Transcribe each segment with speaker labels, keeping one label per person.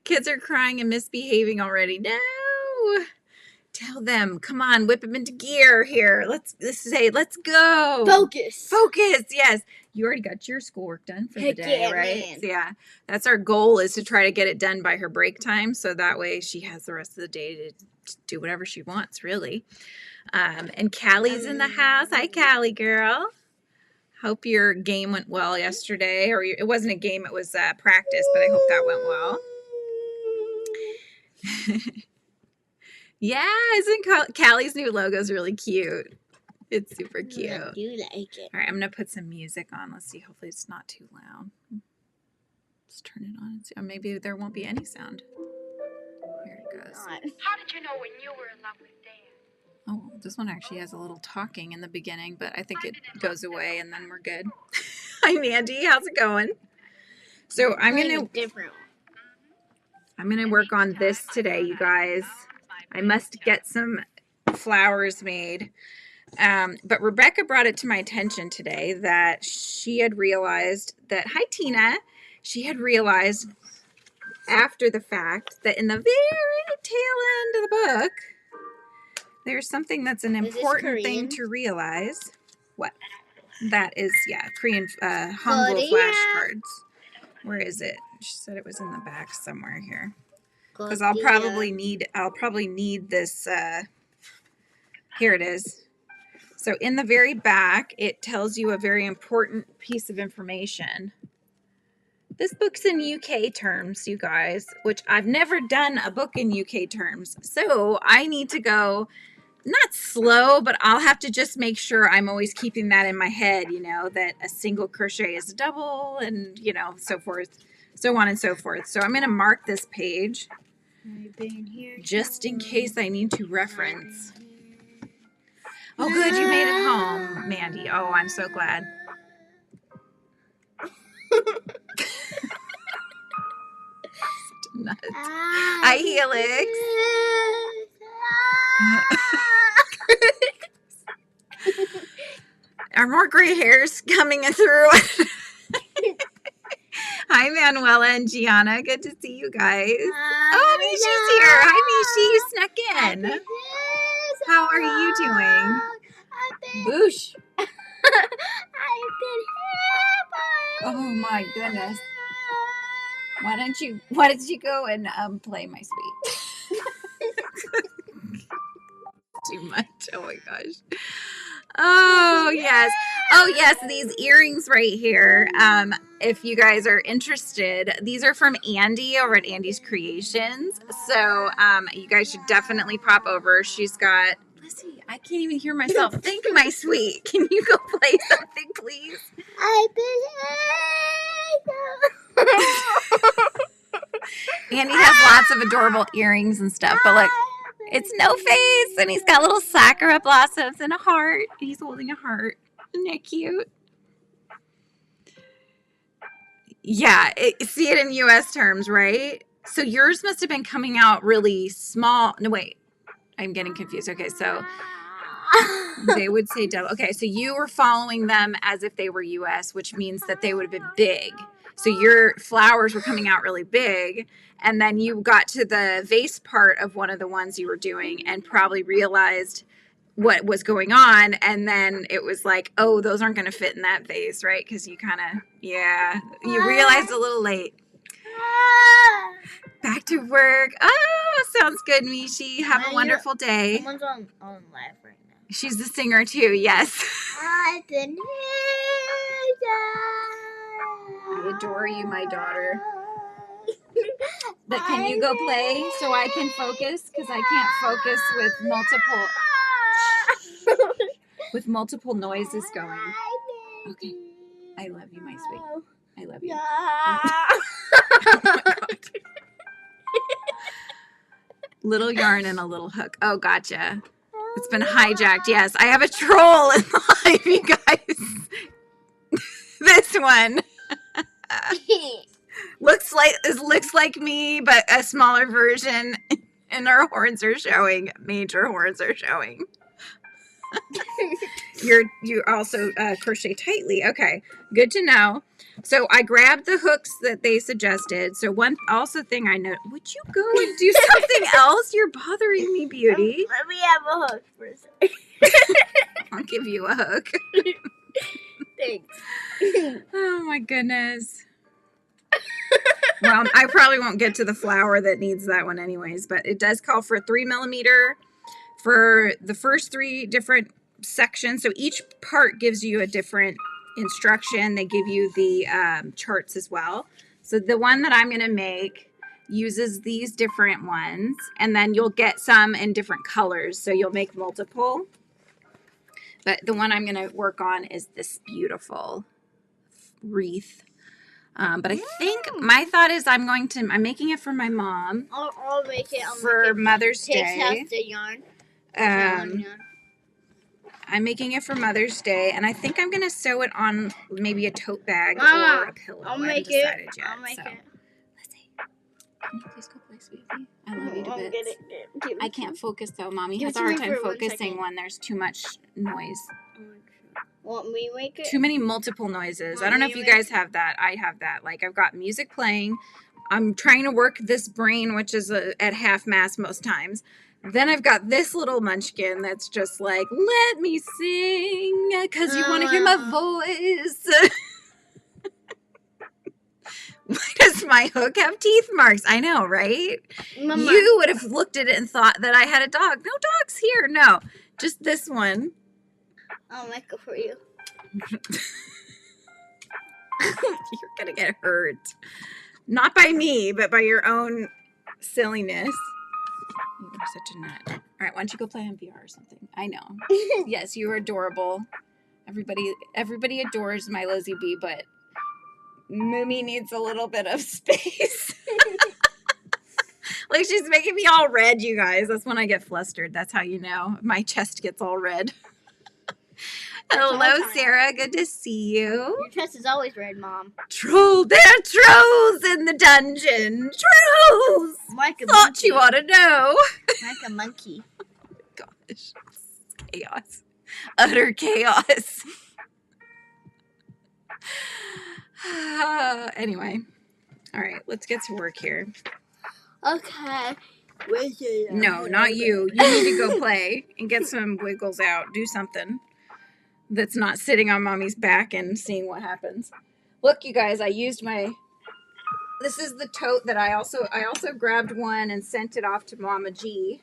Speaker 1: Kids are crying and misbehaving already. No. Tell them, come on, whip them into gear here. Let's say, let's go.
Speaker 2: Focus.
Speaker 1: Focus, yes. You already got your schoolwork done for the day,
Speaker 2: Yeah,
Speaker 1: right?
Speaker 2: man.
Speaker 1: So yeah, that's our goal, is to try to get it done by her break time. So that way she has the rest of the day to do whatever she wants, really. And Callie's in the house. Hi, Callie girl. Hope your game went well yesterday. Or it wasn't a game, it was practice, but I hope that went well. Yeah, isn't Callie's new logo is really cute. It's super cute.
Speaker 2: I do like it.
Speaker 1: All right, I'm going to put some music on. Let's see. Hopefully it's not too loud. Let's turn it on. Or maybe there won't be any sound. Here it goes.
Speaker 2: Not.
Speaker 3: How did you know when you were in love with Dan?
Speaker 1: Oh, this one actually has a little talking in the beginning, but I think it goes away and then we're good. Hi, Mandy. How's it going? So I'm going to work on this today, you guys. I must get some flowers made. But Rebecca brought it to my attention today that she had realized that, hi Tina, she had realized after the fact that in the very tail end of the book, there's something that's an important thing to realize. What? That is, yeah, Korean Hangul flashcards. Where is it? She said it was in the back somewhere here. Because I'll probably need this. Here it is. So in the very back, it tells you a very important piece of information. This book's in UK terms, you guys, which I've never done a book in UK terms. So I need to go, not slow, but I'll have to just make sure I'm always keeping that in my head, you know, that a single crochet is a double and, you know, so forth, so on and so forth. So I'm going to mark this page just in case I need to reference. Oh, good. You made it home, Mandy. Oh, I'm so glad. Nuts. Hi, Helix. Are more gray hairs coming through? Hi, Manuela and Gianna. Good to see you guys. Oh, Mishi's here. Hi, Mishi. You snuck in. How are you doing? Boosh. Oh my goodness. Why don't you go and play, my sweet? Too much. Oh my gosh. Oh yes. Oh yes, these earrings right here. If you guys are interested, these are from Andy over at Andy's Creations. So you guys should definitely pop over. She's got, let's see, I can't even hear myself think, my sweet. Can you go play something, please? Andy has lots of adorable earrings and stuff, but look, it's no face, and he's got little sakura blossoms and a heart. He's holding a heart. Isn't that cute? Yeah, see it in U.S. terms, right? So yours must have been coming out really small. No, wait. I'm getting confused. Okay, so they would say double. Okay, so you were following them as if they were U.S., which means that they would have been big. So your flowers were coming out really big, and then you got to the vase part of one of the ones you were doing and probably realized what was going on, and then it was like, oh, those aren't going to fit in that vase, right? Because you kind of, yeah, you realized a little late. Back to work. Oh, sounds good, Mishi. Have a wonderful day.
Speaker 2: Someone's on live right now.
Speaker 1: She's the singer too, yes.
Speaker 2: I
Speaker 1: adore you, my daughter. But can you go play so I can focus? Because I can't focus with multiple noises going. Okay. I love you, my sweet. I love you. Oh my God. Little yarn and a little hook. Oh, gotcha. It's been hijacked. Yes, I have a troll in live, you guys. This one. looks like me, but a smaller version, and her horns are showing. Major horns are showing. You also crochet tightly. Okay, good to know. So I grabbed the hooks that they suggested. So one also thing I know, would you go and do something else? You're bothering me, Beauty.
Speaker 2: Let me have a hook for a second.
Speaker 1: I'll give you a hook.
Speaker 2: Thanks.
Speaker 1: Oh my goodness. Well, I probably won't get to the flower that needs that one anyways, but it does call for 3mm for the first 3 different sections. So each part gives you a different instruction. They give you the charts as well. So the one that I'm going to make uses these different ones, and then you'll get some in different colors. So you'll make multiple. But the one I'm going to work on is this beautiful wreath. But I think my thought is I'm making it for my mom.
Speaker 2: I'll make it.
Speaker 1: For Mother's Day.
Speaker 2: Takes out the yarn.
Speaker 1: I'm making it for Mother's Day, and I think I'm gonna sew it on maybe a tote bag
Speaker 2: Mama,
Speaker 1: or a pillow.
Speaker 2: I'll
Speaker 1: I
Speaker 2: make
Speaker 1: haven't decided
Speaker 2: it.
Speaker 1: yet.
Speaker 2: I'll make it.
Speaker 1: Let's see. Can you please go play, sweetie? I love you to
Speaker 2: I'll
Speaker 1: bits.
Speaker 2: get it.
Speaker 1: I can't focus though. Mommy
Speaker 2: Give
Speaker 1: has
Speaker 2: it
Speaker 1: a
Speaker 2: to
Speaker 1: hard
Speaker 2: me
Speaker 1: time
Speaker 2: for 1
Speaker 1: focusing
Speaker 2: second.
Speaker 1: when there's too much noise.
Speaker 2: Want me to make it?
Speaker 1: Too many multiple noises. I
Speaker 2: Want
Speaker 1: don't know
Speaker 2: me
Speaker 1: if
Speaker 2: to
Speaker 1: you
Speaker 2: make
Speaker 1: guys have that. I have that. Like I've got music playing. I'm trying to work this brain, which is at half mast most times. Then I've got this little munchkin that's just like, let me sing because you want to hear my voice. Why does my hook have teeth marks? I know, right?
Speaker 2: Mama.
Speaker 1: You would have looked at it and thought that I had a dog. No dogs here. No, just this one.
Speaker 2: I'll make it for you.
Speaker 1: You're going to get hurt. Not by me, but by your own silliness. You are such a nut. All right, why don't you go play on VR or something? I know. Yes, you are adorable. Everybody adores my Lizzie Bee, but Moomy needs a little bit of space. Like she's making me all red, you guys. That's when I get flustered. That's how you know. My chest gets all red. Hello, Sarah. Good to see you.
Speaker 2: Your chest is always red, Mom.
Speaker 1: Troll, there are trolls in the dungeon. Trolls.
Speaker 2: Like a
Speaker 1: Thought
Speaker 2: monkey.
Speaker 1: you ought to know.
Speaker 2: Like a monkey.
Speaker 1: Gosh, chaos. Utter chaos. Anyway. All right, let's get to work here.
Speaker 2: Okay. Where's it?
Speaker 1: No, not you. You need to go play and get some wiggles out. Do something that's not sitting on Mommy's back and seeing what happens. Look, you guys, I used this is the tote that I also grabbed one and sent it off to Mama G.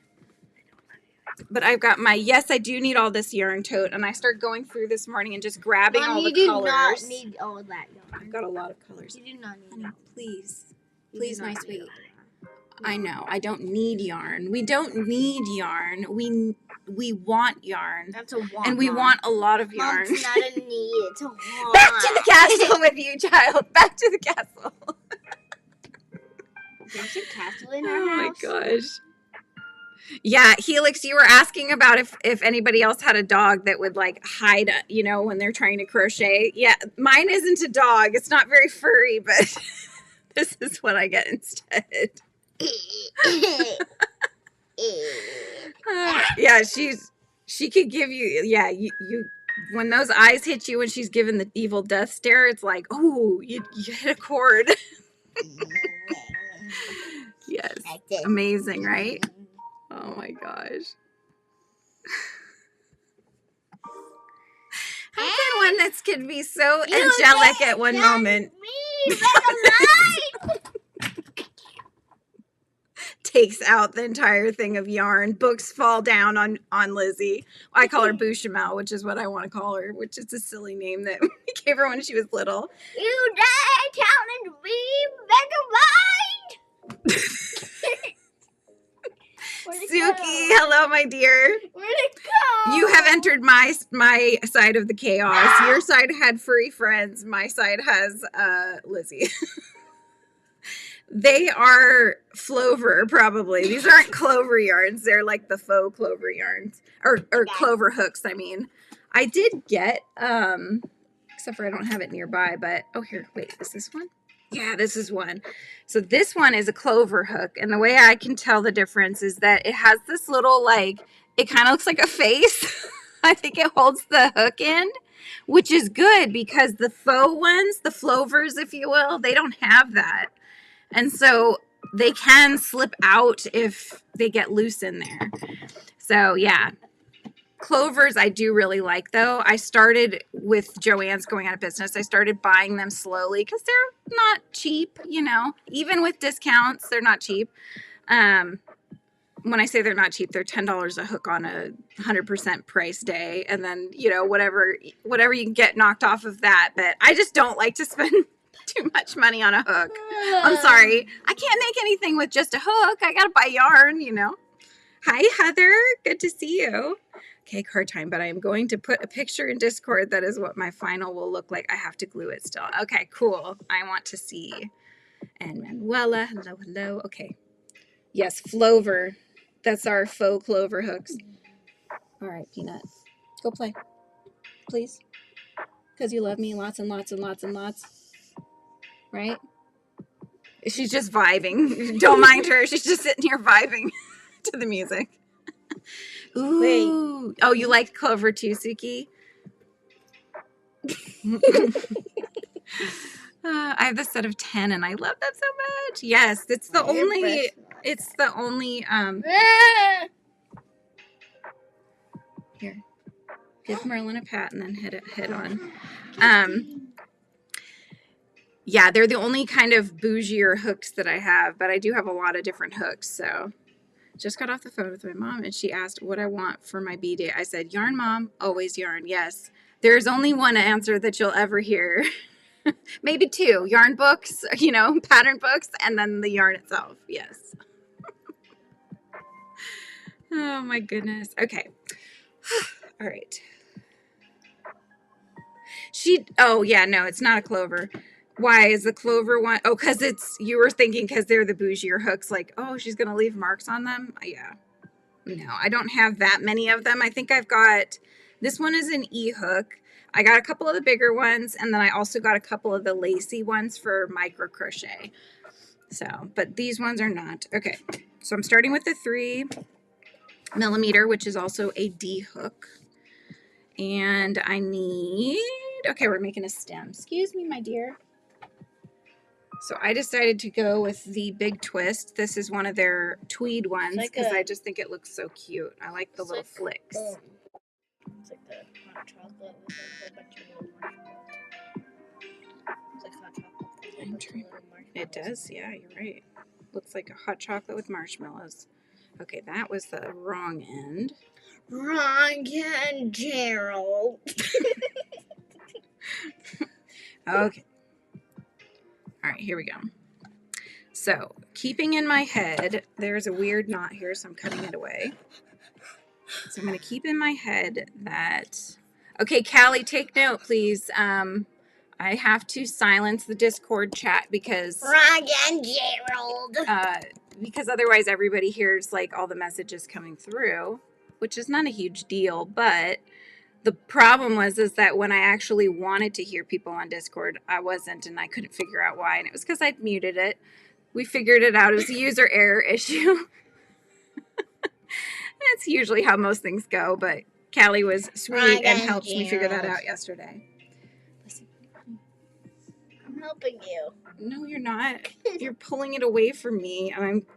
Speaker 1: But I've got yes, I do need all this yarn tote, and I started going through this morning and just grabbing
Speaker 2: Mom,
Speaker 1: all the
Speaker 2: you
Speaker 1: colors.
Speaker 2: do not need all that yarn.
Speaker 1: I've got a lot of colors.
Speaker 2: You do not need
Speaker 1: Honey, please.
Speaker 2: You
Speaker 1: Please,
Speaker 2: do
Speaker 1: my
Speaker 2: not
Speaker 1: sweet.
Speaker 2: need all that.
Speaker 1: I know. I don't need yarn. We don't need yarn. We want yarn.
Speaker 2: That's a want.
Speaker 1: And we
Speaker 2: Mom.
Speaker 1: want a lot of
Speaker 2: Mom,
Speaker 1: yarn.
Speaker 2: it's not a need. It's a want.
Speaker 1: Back to the castle with you, child. Back to the castle.
Speaker 2: There's a castle in our
Speaker 1: Oh my
Speaker 2: house.
Speaker 1: gosh. Yeah, Helix, you were asking about if anybody else had a dog that would like hide, when they're trying to crochet. Yeah, mine isn't a dog. It's not very furry, but this is what I get instead. Yeah, she could give you, you when those eyes hit you when she's giving the evil death stare, it's like, oh, you hit a chord. Yes, amazing, right? Oh my gosh. How can one that can be so angelic at one moment takes out the entire thing of yarn? Books fall down on Lizzie. I call her Bouchamel, which is what I want to call her, which is a silly name that we gave her when she was little.
Speaker 2: You dare challenge me, Megamind!
Speaker 1: Suki, hello, my dear.
Speaker 2: Where'd it go?
Speaker 1: You have entered my side of the chaos. Your side had furry friends. My side has Lizzie. They are Flover, probably. These aren't clover yarns. They're like the faux clover yarns. Or clover hooks, I mean. I did get, except for I don't have it nearby, but, oh, here, wait, is this one? Yeah, this is one. So this one is a clover hook. And the way I can tell the difference is that it has this little, it kind of looks like a face. I think it holds the hook in. which is good because the faux ones, the Flovers, if you will, they don't have that. And so they can slip out if they get loose in there. So yeah, Clovers I do really like though. I started with Joann's going out of business. I started buying them slowly because they're not cheap, you know. Even with discounts, they're not cheap. When I say they're not cheap, they're $10 a hook on a 100% price day, and then you know whatever you can get knocked off of that. But I just don't like to spend too much money on a hook. I'm sorry, I can't make anything with just a hook. I gotta buy yarn, you know. Hi Heather, good to see you. Okay, card time, but I am going to put a picture in Discord. That is what my final will look like. I have to glue it still. Okay, cool. I want to see. And Manuela, hello, hello. Okay. Yes, Flover. That's our faux clover hooks. All right, Peanut. Go play. Please. Because you love me lots and lots and lots and lots. Right? She's just vibing. Don't mind her. She's just sitting here vibing to the music. Ooh. Wait. Oh, you like clover too, Suki? I have a set of 10 and I love that so much. Yes, it's the only here. Give Merlin a pat and then head on. Yeah, they're the only kind of bougier hooks that I have, but I do have a lot of different hooks. So just got off the phone with my mom and she asked what I want for my B-Day. I said, yarn, Mom, always yarn. Yes, there's only one answer that you'll ever hear. Maybe two. Yarn books, you know, pattern books, and then the yarn itself. Yes. Oh, my goodness. Okay. All right. Oh, yeah, no, it's not a clover. Why is the clover one? Oh, because you were thinking because they're the bougier hooks, like, oh, she's going to leave marks on them. Yeah. No, I don't have that many of them. I think I've got, this one is an E-hook. I got a couple of the bigger ones, and then I also got a couple of the lacy ones for micro crochet. So, but these ones are not. Okay, so I'm starting with the 3mm, which is also a D hook. And I need, okay, we're making a stem. Excuse me, my dear. So I decided to go with the big twist. This is one of their tweed ones because I just think it looks so cute. I like the little flicks.
Speaker 2: It's like the hot chocolate with a whole bunch of little marshmallows. It's like hot chocolate with a whole bunch of little marshmallows.
Speaker 1: It does, yeah, you're right. Looks like a hot chocolate with marshmallows. Okay, that was the wrong end.
Speaker 2: Wrong end, Gerald.
Speaker 1: Okay. All right, here we go. So, keeping in my head, there's a weird knot here, so I'm cutting it away. So I'm going to keep in my head that, okay, Callie, take note, please. I have to silence the Discord chat because
Speaker 2: Wrong end, Gerald.
Speaker 1: because otherwise everybody hears like all the messages coming through, which is not a huge deal. But the problem is that when I actually wanted to hear people on Discord, I wasn't, and I couldn't figure out why. And it was because I'd muted it. We figured it out as a user error issue. That's usually how most things go, but Callie was sweet and helped me figure that out yesterday. Listen.
Speaker 2: I'm helping you.
Speaker 1: No, you're not. You're pulling it away from me. I'm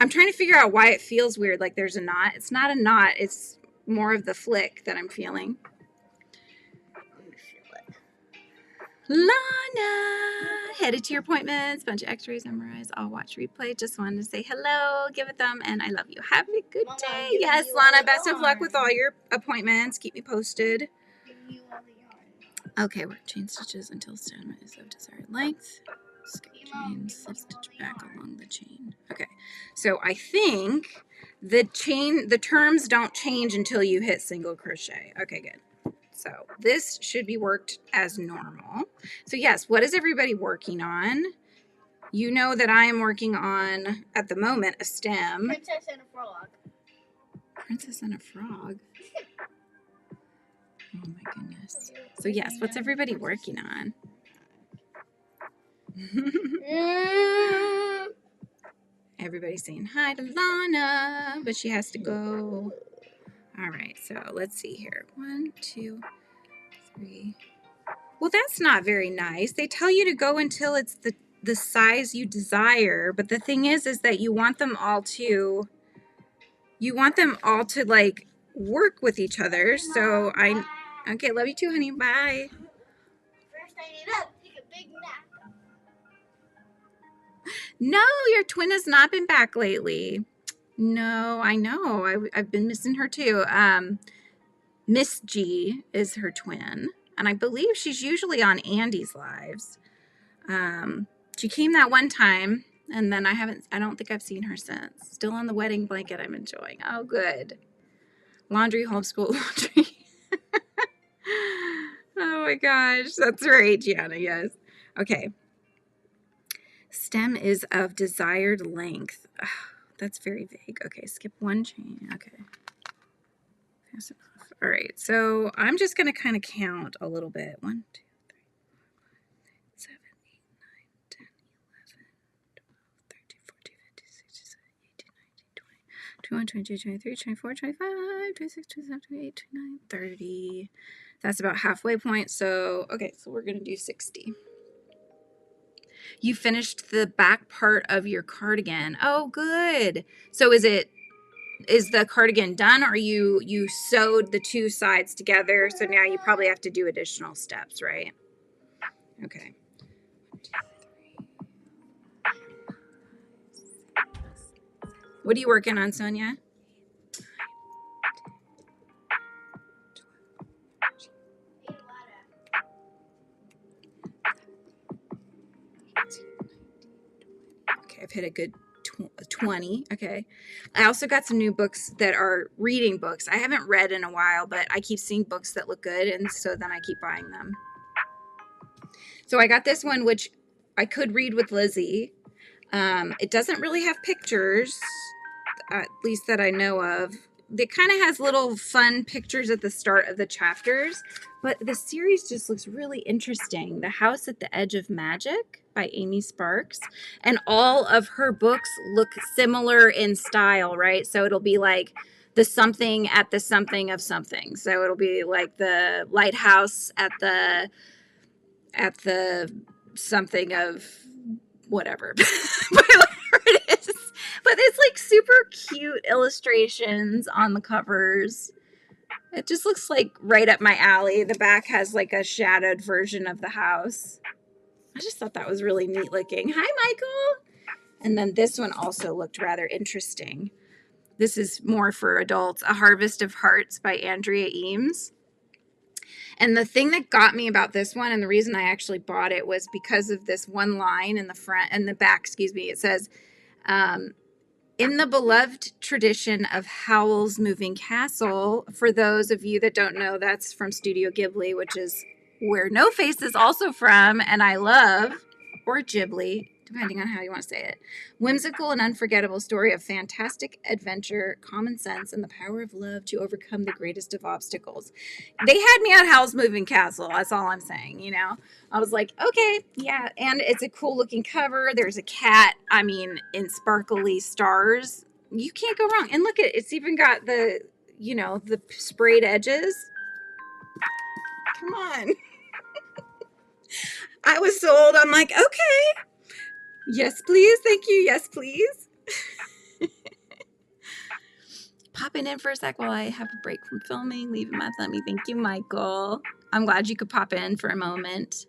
Speaker 1: trying to figure out why it feels weird, like there's a knot. It's not a knot. It's more of the flick that I'm feeling.
Speaker 2: Let me feel it.
Speaker 1: Lana, headed to your appointments, bunch of x-rays memorized, I'll watch replay. Just wanted to say hello, give a thumb, and I love you. Have a good
Speaker 2: Mama,
Speaker 1: day.
Speaker 2: I'm
Speaker 1: Yes,
Speaker 2: giving you
Speaker 1: Lana,
Speaker 2: all the
Speaker 1: best of luck
Speaker 2: yarn.
Speaker 1: with all your appointments. Keep me posted.
Speaker 2: Giving you all the yarn.
Speaker 1: Okay, work chain stitches until stem is of desired length. Skip chain, slip stitch back along the chain. Okay, so I think the terms don't change until you hit single crochet. Okay, good. So this should be worked as normal. So yes, what is everybody working on? You know that I am working on, at the moment, a stem.
Speaker 2: Princess and a frog.
Speaker 1: Princess and a frog? Oh my goodness. So yes, what's everybody working on? Everybody's saying hi to Lana, but she has to go. All right, so let's see here. 1, 2, 3. Well, that's not very nice. They tell you to go until it's the size you desire, but the thing is that you want them all to like work with each other. So okay, love you too, honey. Bye.
Speaker 2: First, I need to take a big nap.
Speaker 1: No, your twin has not been back lately. No, I know. I've been missing her too. Miss G is her twin, and I believe she's usually on Andy's lives. She came that one time, and then I don't think I've seen her since. Still on the wedding blanket I'm enjoying. Oh, good. Laundry, homeschool, laundry. Oh my gosh, that's right, Gianna, yes. Okay. Stem is of desired length. Oh, that's very vague. Okay, skip one chain. Okay. Fast enough. All right, so I'm just going to kind of count a little bit. 1, 2, 3, 7, 8, 9, 10, 11, 12, 13, 14, 15, 16, 17, 18, 19, 20, 21, 22, 23, 24, 25, 26, 27, 28, 29, 30. That's about halfway point. So, okay, so we're going to do 60. You finished the back part of your cardigan. Oh, good. So is the cardigan done, or you sewed the two sides together? So now you probably have to do additional steps, right? Okay. 1, 2, 3. What are you working on, Sonia? Okay, I've hit a good 20. Okay. I also got some new books that are reading books. I haven't read in a while, but I keep seeing books that look good, and so then I keep buying them. So I got this one, which I could read with Lizzie. It doesn't really have pictures, at least that I know of. It kind of has little fun pictures at the start of the chapters, but the series just looks really interesting. The House at the Edge of Magic by Amy Sparks. And all of her books look similar in style, right? So it'll be like the something at the something of something. So it'll be like the lighthouse at the something of whatever. Whatever it is. But it's like super cute illustrations on the covers. It just looks like right up my alley. The back has like a shadowed version of the house. I just thought that was really neat looking. Hi, Michael. And then this one also looked rather interesting. This is more for adults. A Harvest of Hearts by Andrea Eames. And the thing that got me about this one, and the reason I actually bought it, was because of this one line in the front and the back, excuse me. It says, in the beloved tradition of Howl's Moving Castle, for those of you that don't know, that's from Studio Ghibli, which is where No Face is also from, and I love, or Ghibli, depending on how you want to say it. Whimsical and unforgettable story of fantastic adventure, common sense, and the power of love to overcome the greatest of obstacles. They had me at Howl's Moving Castle. That's all I'm saying, you know. I was like, okay, yeah. And it's a cool looking cover. There's a cat, in sparkly stars. You can't go wrong. And look at it. It's even got the, the sprayed edges. Come on. I was sold. I'm like, okay. Yes, please. Thank you. Yes, please. Popping in for a sec while I have a break from filming, leaving my tummy. Thank you, Michael. I'm glad you could pop in for a moment.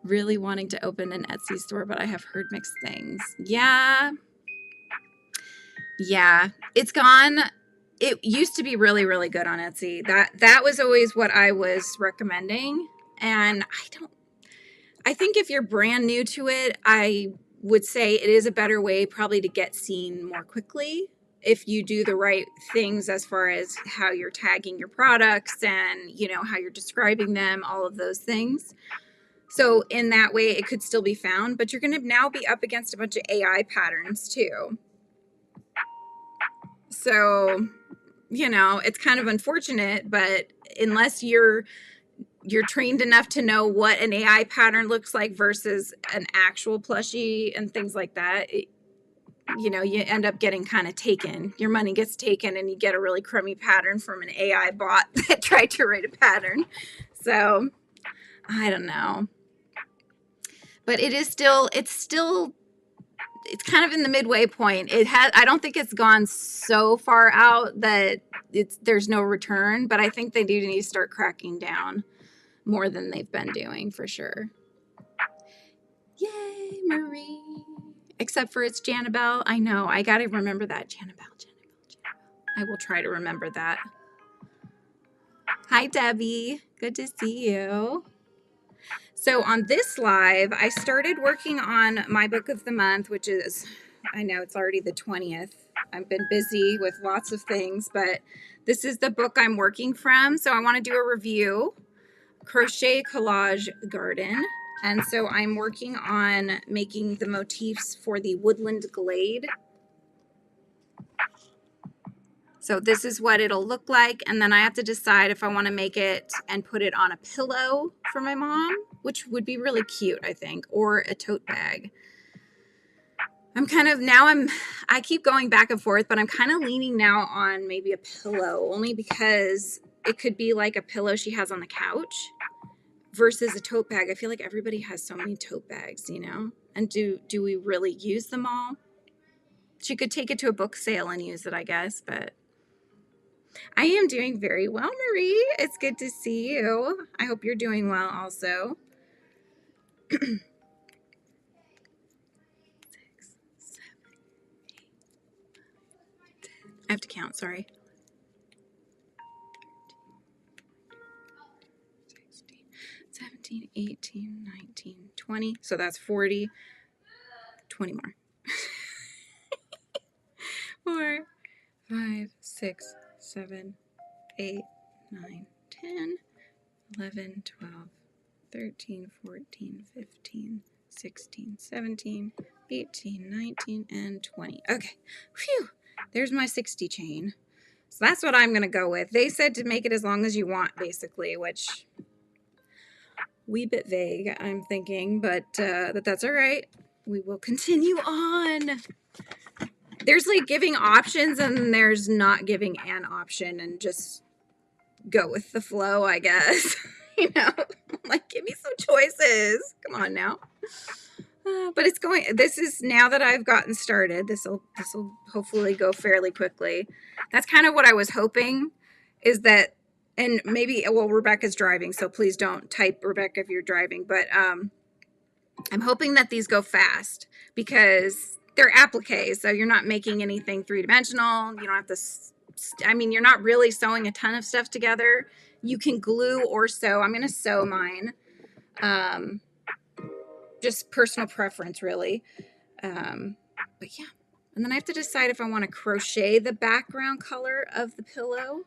Speaker 1: Really wanting to open an Etsy store, but I have heard mixed things. Yeah. It's gone. It used to be really, really good on Etsy. That was always what I was recommending. And I think if you're brand new to it, I would say it is a better way probably to get seen more quickly if you do the right things as far as how you're tagging your products and, how you're describing them, all of those things. So in that way, it could still be found, but you're going to now be up against a bunch of AI patterns too. So, it's kind of unfortunate, but unless you're trained enough to know what an AI pattern looks like versus an actual plushie and things like that, you know, you end up getting kind of taken. Your money gets taken and you get a really crummy pattern from an AI bot that tried to write a pattern. So I don't know. But it's kind of in the midway point. I don't think it's gone so far out that there's no return, but I think they do need to start cracking down more than they've been doing for sure. Yay, Marie. Except for it's Janabelle. I know. I got to remember that. Janabelle. I will try to remember that. Hi, Debbie. Good to see you. So on this live, I started working on my book of the month, which is, I know it's already the 20th. I've been busy with lots of things, but this is the book I'm working from. So I want to do a review, Crochet Collage Garden. And so I'm working on making the motifs for the Woodland Glade. So this is what it'll look like. And then I have to decide if I want to make it and put it on a pillow for my mom, which would be really cute, I think, or a tote bag. I keep going back and forth, but I'm kind of leaning now on maybe a pillow, only because it could be like a pillow she has on the couch versus a tote bag. I feel like everybody has so many tote bags, you know? And do we really use them all? She could take it to a book sale and use it, I guess, but I am doing very well, Marie. It's good to see you. I hope you're doing well also. 6, 7, 8, 10. I have to count, sorry. 16, 17, 18, 19, 20. So that's 40. 20 more. 4, 5, 6, 7, 8, 9, 10, 11, 12, 13, 14, 15, 16, 17, 18, 19, and 20. Okay. Phew. There's my 60 chain. So that's what I'm going to go with. They said to make it as long as you want, basically, which wee bit vague, I'm thinking, but that's all right. We will continue on. There's like giving options and there's not giving an option and just go with the flow, I guess. You know, like give me some choices. Come on now. But it's going, this is, now that I've gotten started, this will hopefully go fairly quickly. That's kind of what I was hoping, is that, and maybe, well, Rebecca's driving, so please don't type Rebecca if you're driving, but I'm hoping that these go fast because they're appliques, so you're not making anything three-dimensional. You don't have to, I mean, you're not really sewing a ton of stuff together. You can glue or sew. I'm going to sew mine. Just personal preference, really. But yeah. And then I have to decide if I want to crochet the background color of the pillow.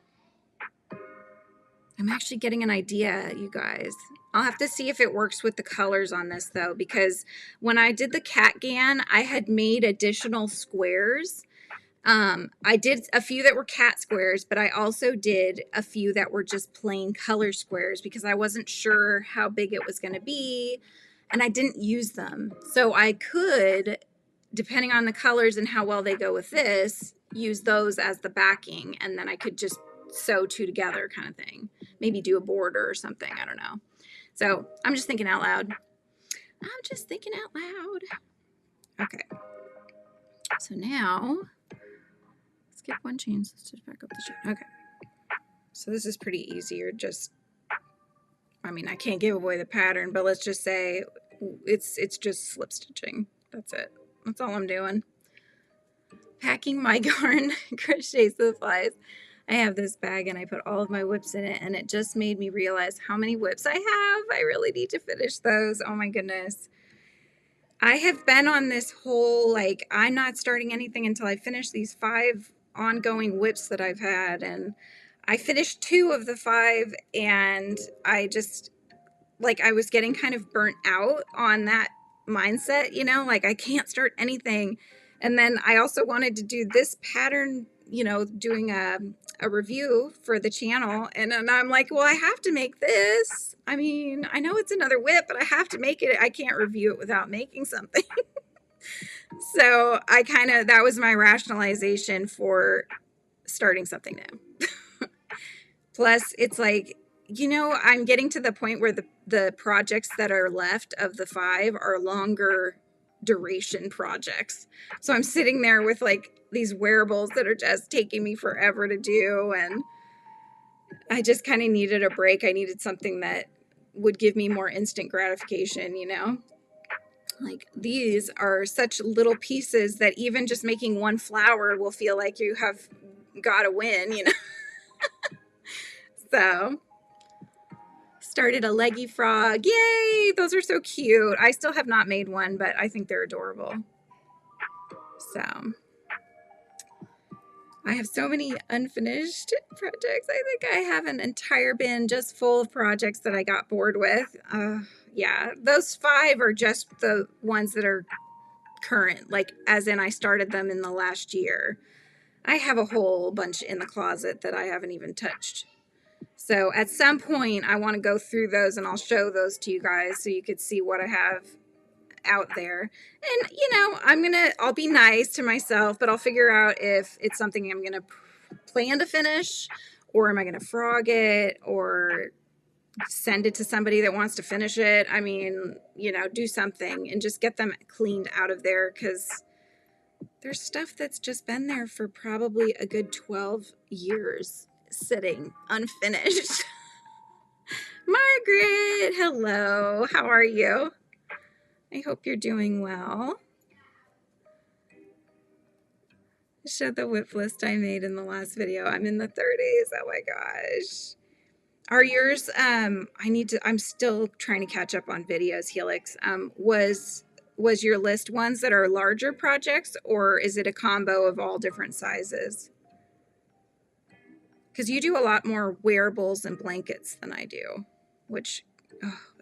Speaker 1: I'm actually getting an idea, you guys. I'll have to see if it works with the colors on this, though, because when I did the catgan, I had made additional squares. I did a few that were cat squares, but I also did a few that were just plain color squares because I wasn't sure how big it was going to be, and I didn't use them. So I could, depending on the colors and how well they go with this, use those as the backing, and then I could just sew two together kind of thing. Maybe do a border or something. I don't know. So I'm just thinking out loud. Okay. So now, skip one chain. Let's just back up the chain. Okay. So this is pretty easy. You're just, I mean, I can't give away the pattern, but let's just say it's just slip stitching. That's it. That's all I'm doing. Packing my yarn crochet supplies. I have this bag and I put all of my whips in it, and it just made me realize how many whips I have. I really need to finish those. Oh my goodness. I have been on this whole, like, I'm not starting anything until I finish these 5 ongoing whips that I've had, and I finished 2 of the 5, and I just, like, I was getting kind of burnt out on that mindset, you know, like I can't start anything. And then I also wanted to do this pattern, you know, doing a review for the channel, and I'm like, well, I have to make this. I mean, I know it's another whip, but I have to make it. I can't review it without making something. So that was my rationalization for starting something new. Plus, it's like, I'm getting to the point where the projects that are left of the 5 are longer duration projects. So I'm sitting there with like these wearables that are just taking me forever to do. And I just kind of needed a break. I needed something that would give me more instant gratification, Like these are such little pieces that even just making one flower will feel like you have got a win, So started a leggy frog. Yay! Those are so cute. I still have not made one, but I think they're adorable. So I have so many unfinished projects. I think I have an entire bin just full of projects that I got bored with. Yeah, those 5 are just the ones that are current, like as in I started them in the last year. I have a whole bunch in the closet that I haven't even touched. So at some point I want to go through those and I'll show those to you guys so you could see what I have out there. And I'll be nice to myself, but I'll figure out if it's something I'm gonna plan to finish, or am I gonna frog it, or send it to somebody that wants to finish it. I mean, do something and just get them cleaned out of there, because there's stuff that's just been there for probably a good 12 years sitting unfinished. Margaret, hello. How are you? I hope you're doing well. I showed the whip list I made in the last video. I'm in the 30s. Oh my gosh. Are yours, I'm still trying to catch up on videos, Helix. Was your list ones that are larger projects, or is it a combo of all different sizes? Because you do a lot more wearables and blankets than I do, which,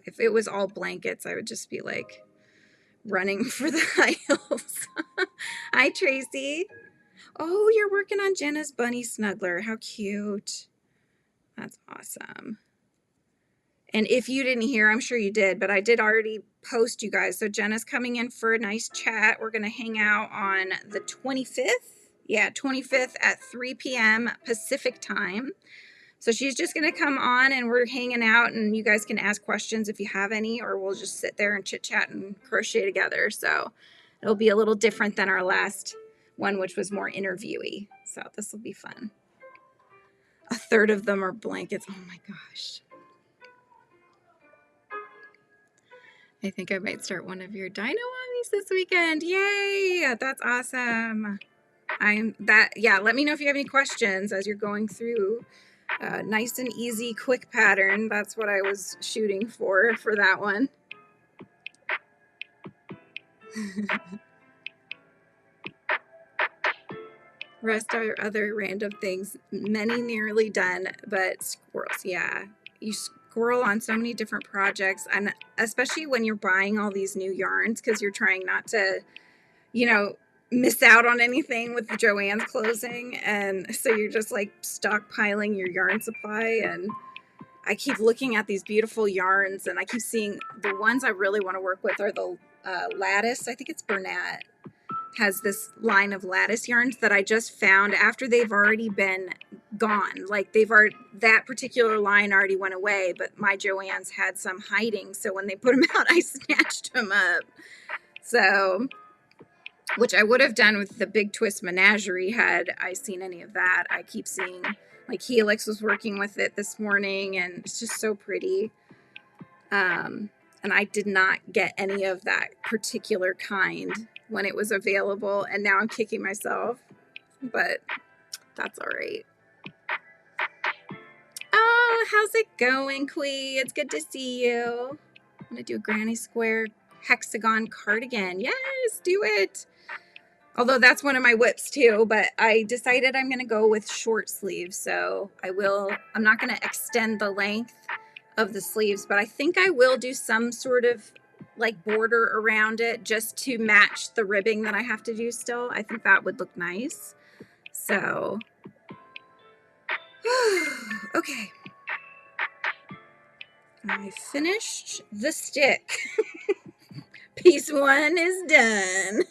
Speaker 1: if it was all blankets, I would just be like running for the aisles. Hi, Tracy. Oh, you're working on Jenna's bunny snuggler. How cute. That's awesome. And if you didn't hear, I'm sure you did, but I did already post you guys. So Jenna's coming in for a nice chat. We're going to hang out on the 25th. Yeah, 25th at 3 p.m. Pacific time. So she's just going to come on and we're hanging out, and you guys can ask questions if you have any, or we'll just sit there and chit chat and crochet together. So it'll be a little different than our last one, which was more interviewee. So this will be fun. A third of them are blankets. Oh my gosh. I think I might start one of your dino mommies this weekend. Yay! That's awesome. Let me know if you have any questions as you're going through. Nice and easy, quick pattern. That's what I was shooting for that one. Rest are other random things. Many nearly done, but squirrels, yeah. You squirrel on so many different projects, and especially when you're buying all these new yarns, because you're trying not to, miss out on anything with Joann's closing, and so you're just like stockpiling your yarn supply. And I keep looking at these beautiful yarns, and I keep seeing the ones I really want to work with are the lattice. I think it's Bernat has this line of lattice yarns that I just found after they've already been gone. Like that particular line already went away, but my Joann's had some hiding. So when they put them out, I snatched them up. So, which I would have done with the Big Twist Menagerie had I seen any of that. I keep seeing, like, Helix was working with it this morning, and it's just so pretty. And I did not get any of that particular kind when it was available, and now I'm kicking myself, but that's all right. Oh, how's it going, Quee? It's good to see you. I'm gonna do a granny square hexagon cardigan. Yes, do it. Although that's one of my whips too, but I decided I'm gonna go with short sleeves, so I'm not gonna extend the length of the sleeves, but I think I will do some sort of like border around it just to match the ribbing that I have to do still. I think that would look nice. So, okay. I finished the stick. Piece 1 is done.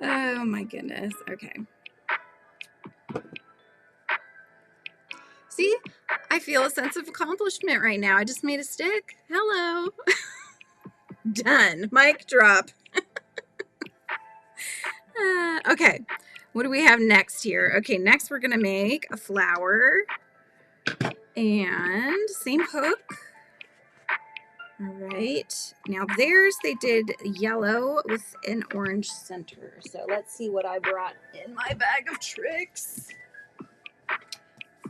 Speaker 1: Oh my goodness. Okay. See, I feel a sense of accomplishment right now. I just made a stick. Hello. Done. Mic drop. Okay. What do we have next here? Okay, next we're going to make a flower and same hook. All right. Now theirs, they did yellow with an orange center. So let's see what I brought in my bag of tricks.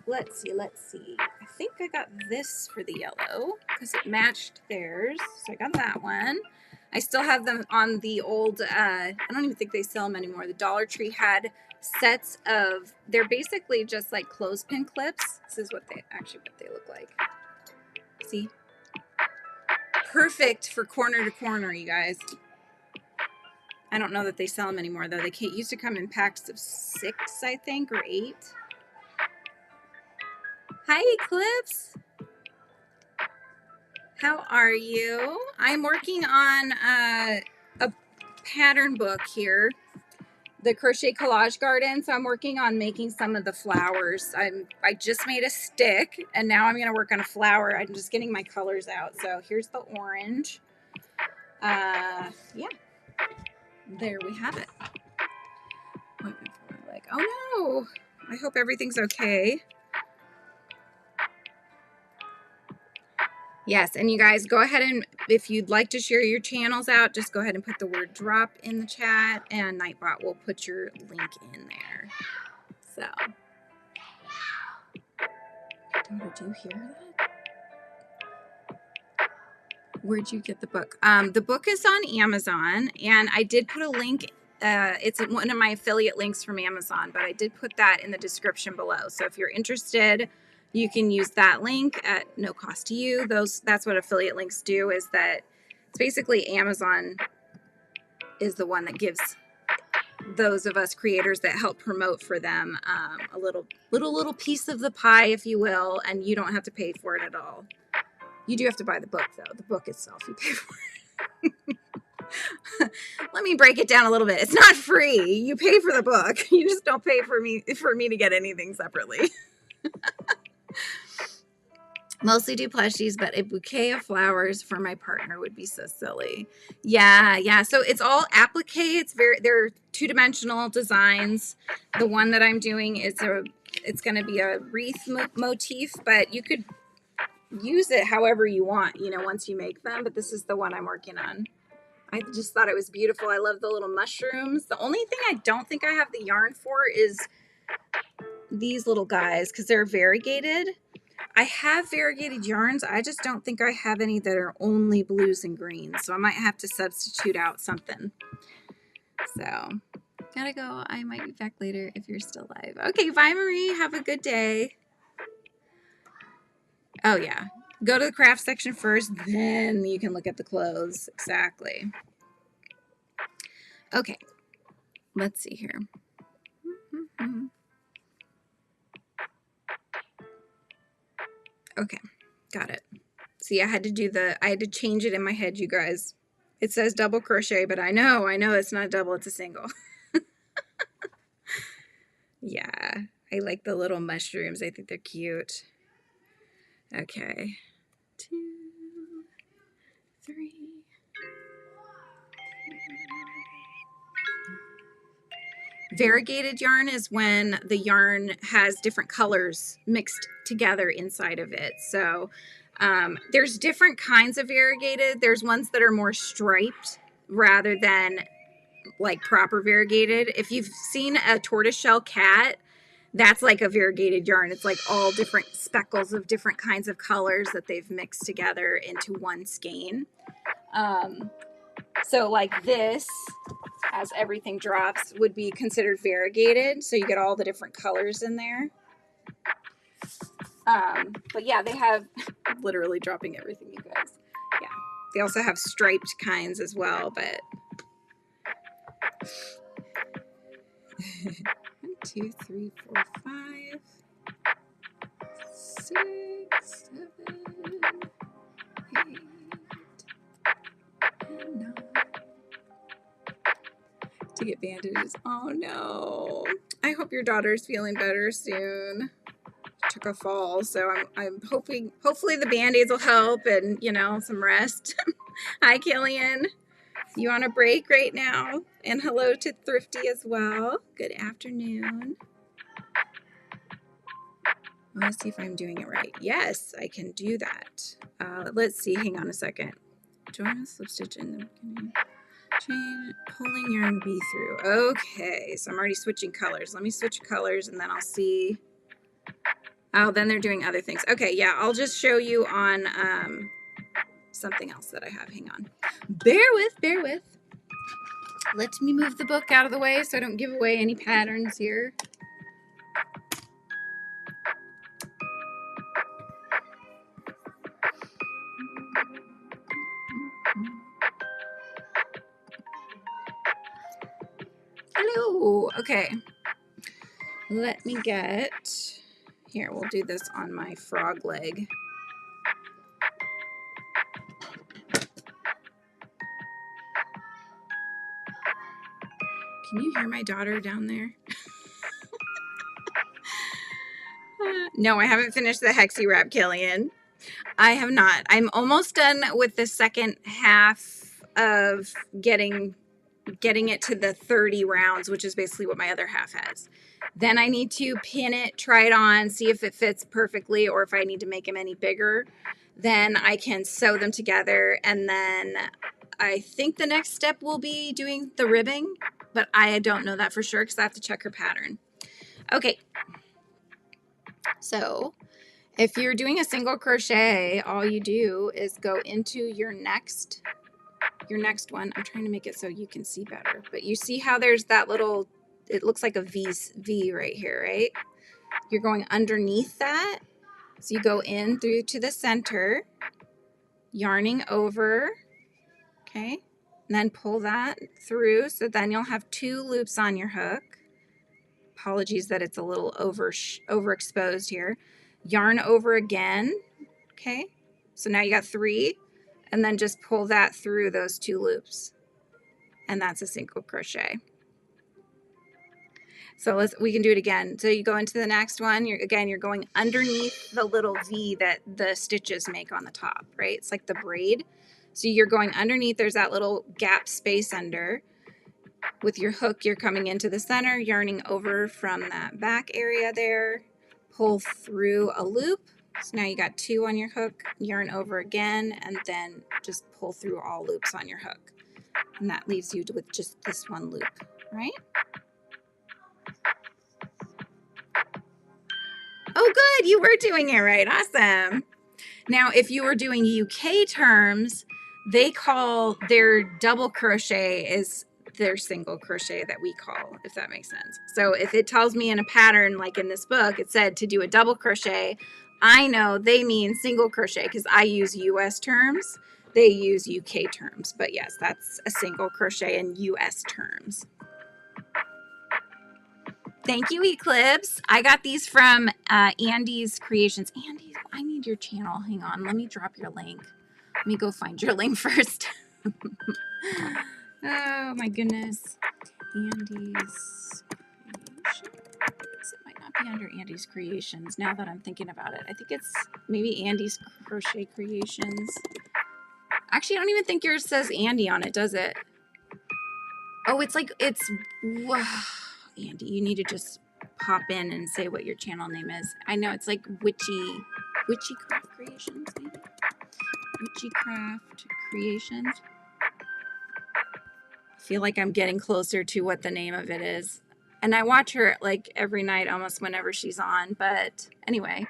Speaker 1: Let's see. I think I got this for the yellow because it matched theirs. So I got that one. I still have them on the old, I don't even think they sell them anymore. The Dollar Tree had sets of, they're basically just like clothespin clips. This is what they look like. See? Perfect for corner to corner, you guys. I don't know that they sell them anymore though. They used to come in packs of 6, I think, or 8. Hi, Eclipse. How are you? I'm working on a pattern book here, the Crochet Collage Garden. So I'm working on making some of the flowers. I just made a stick, and now I'm going to work on a flower. I'm just getting my colors out. So here's the orange. Yeah, there we have it. Like, oh no! I hope everything's okay. Yes, and you guys go ahead and if you'd like to share your channels out, just go ahead and put the word drop in the chat and Nightbot will put your link in there. So, did you hear that? Where'd you get the book? The book is on Amazon, and I did put a link. It's one of my affiliate links from Amazon, but I did put that in the description below. So if you're interested, you can use that link at no cost to you. That's what affiliate links do, is that it's basically Amazon is the one that gives those of us creators that help promote for them a little piece of the pie, if you will, and you don't have to pay for it at all. You do have to buy the book, though. The book itself, you pay for it. Let me break it down a little bit. It's not free. You pay for the book. You just don't pay for me to get anything separately. Mostly do plushies, but a bouquet of flowers for my partner would be so silly. Yeah. So it's all applique. They're 2-dimensional designs. The one that I'm doing is it's going to be a wreath motif, but you could use it however you want, once you make them. But this is the one I'm working on. I just thought it was beautiful. I love the little mushrooms. The only thing I don't think I have the yarn for is these little guys, because they're variegated. I have variegated yarns. I just don't think I have any that are only blues and greens. So I might have to substitute out something. So, gotta go. I might be back later if you're still live. Okay, bye, Marie. Have a good day. Oh, yeah. Go to the craft section first, then you can look at the clothes. Exactly. Okay. Let's see here. Okay, got it. See, I had to change it in my head, you guys. It says double crochet, but I know it's not a double, it's a single. Yeah, I like the little mushrooms. I think they're cute. Okay, 2, 3. Variegated yarn is when the yarn has different colors mixed together inside of it. So there's different kinds of variegated. There's ones that are more striped rather than like proper variegated. If you've seen a tortoiseshell cat, that's like a variegated yarn. It's like all different speckles of different kinds of colors that they've mixed together into one skein. So like this, as everything drops, would be considered variegated. So you get all the different colors in there. But yeah, they have literally dropping everything, you guys. Yeah, they also have striped kinds as well, but 1, 2, 3, 4, 5, 6, 7, 8, and 9. to get bandages. Oh no. I hope your daughter's feeling better soon. She took a fall, so I'm hopefully the band-aids will help and, you know, some rest. Hi, Killian. You on a break right now? And hello to Thrifty as well. Good afternoon. Let's see if I'm doing it right. Yes, I can do that. Let's see. Hang on a second. Join a slip stitch in the beginning. Chain, pulling yarn B through. Okay, so I'm already switching colors. Let me switch colors and then I'll see. Oh, then they're doing other things. Okay, yeah, I'll just show you on something else that I have. Hang on. Bear with. Let me move the book out of the way so I don't give away any patterns here. Hello. Okay. Let me get, here, we'll do this on my frog leg. Can you hear my daughter down there? No, I haven't finished the Hexie Wrap, Killian. I have not. I'm almost done with the second half of getting it to the 30 rounds, which is basically what my other half has. Then I need to pin it, try it on, see if it fits perfectly or if I need to make them any bigger. Then I can sew them together, and then I think the next step will be doing the ribbing, but I don't know that for sure because I have to check her pattern. Okay. So if you're doing a single crochet, all you do is go into your next one. I'm trying to make it so you can see better, but you see how there's that little, it looks like a V right here, right? You're going underneath that. So you go in through to the center, yarning over, okay? And then pull that through. So then you'll have 2 loops on your hook. Apologies that it's a little overexposed here. Yarn over again, okay? So now you got 3, and then just pull that through those 2 loops. And that's a single crochet. So we can do it again. So you go into the next one. You're going underneath the little V that the stitches make on the top, right? It's like the braid. So you're going underneath. There's that little gap space under. With your hook, you're coming into the center, yarning over from that back area there. Pull through a loop. So now you got 2 on your hook. Yarn over again, and then just pull through all loops on your hook. And that leaves you with just this 1 loop, right? Oh, good. You were doing it right. Awesome. Now, if you were doing UK terms, they call their double crochet is their single crochet that we call, if that makes sense. So if it tells me in a pattern, like in this book, it said to do a double crochet, I know they mean single crochet because I use US terms. They use UK terms. But yes, that's a single crochet in US terms. Thank you, Eclipse. I got these from Andy's Creations. Andy, I need your channel. Hang on. Let me drop your link. Let me go find your link first. Oh, my goodness. Andy's Creations. It might not be under Andy's Creations now that I'm thinking about it. I think it's maybe Andy's Crochet Creations. Actually, I don't even think yours says Andy on it, does it? Oh, it's like, wow. Andy, you need to just pop in and say what your channel name is. I know it's like Witchycraft Creations, maybe? Witchycraft Creations. I feel like I'm getting closer to what the name of it is. And I watch her like every night almost whenever she's on. But anyway,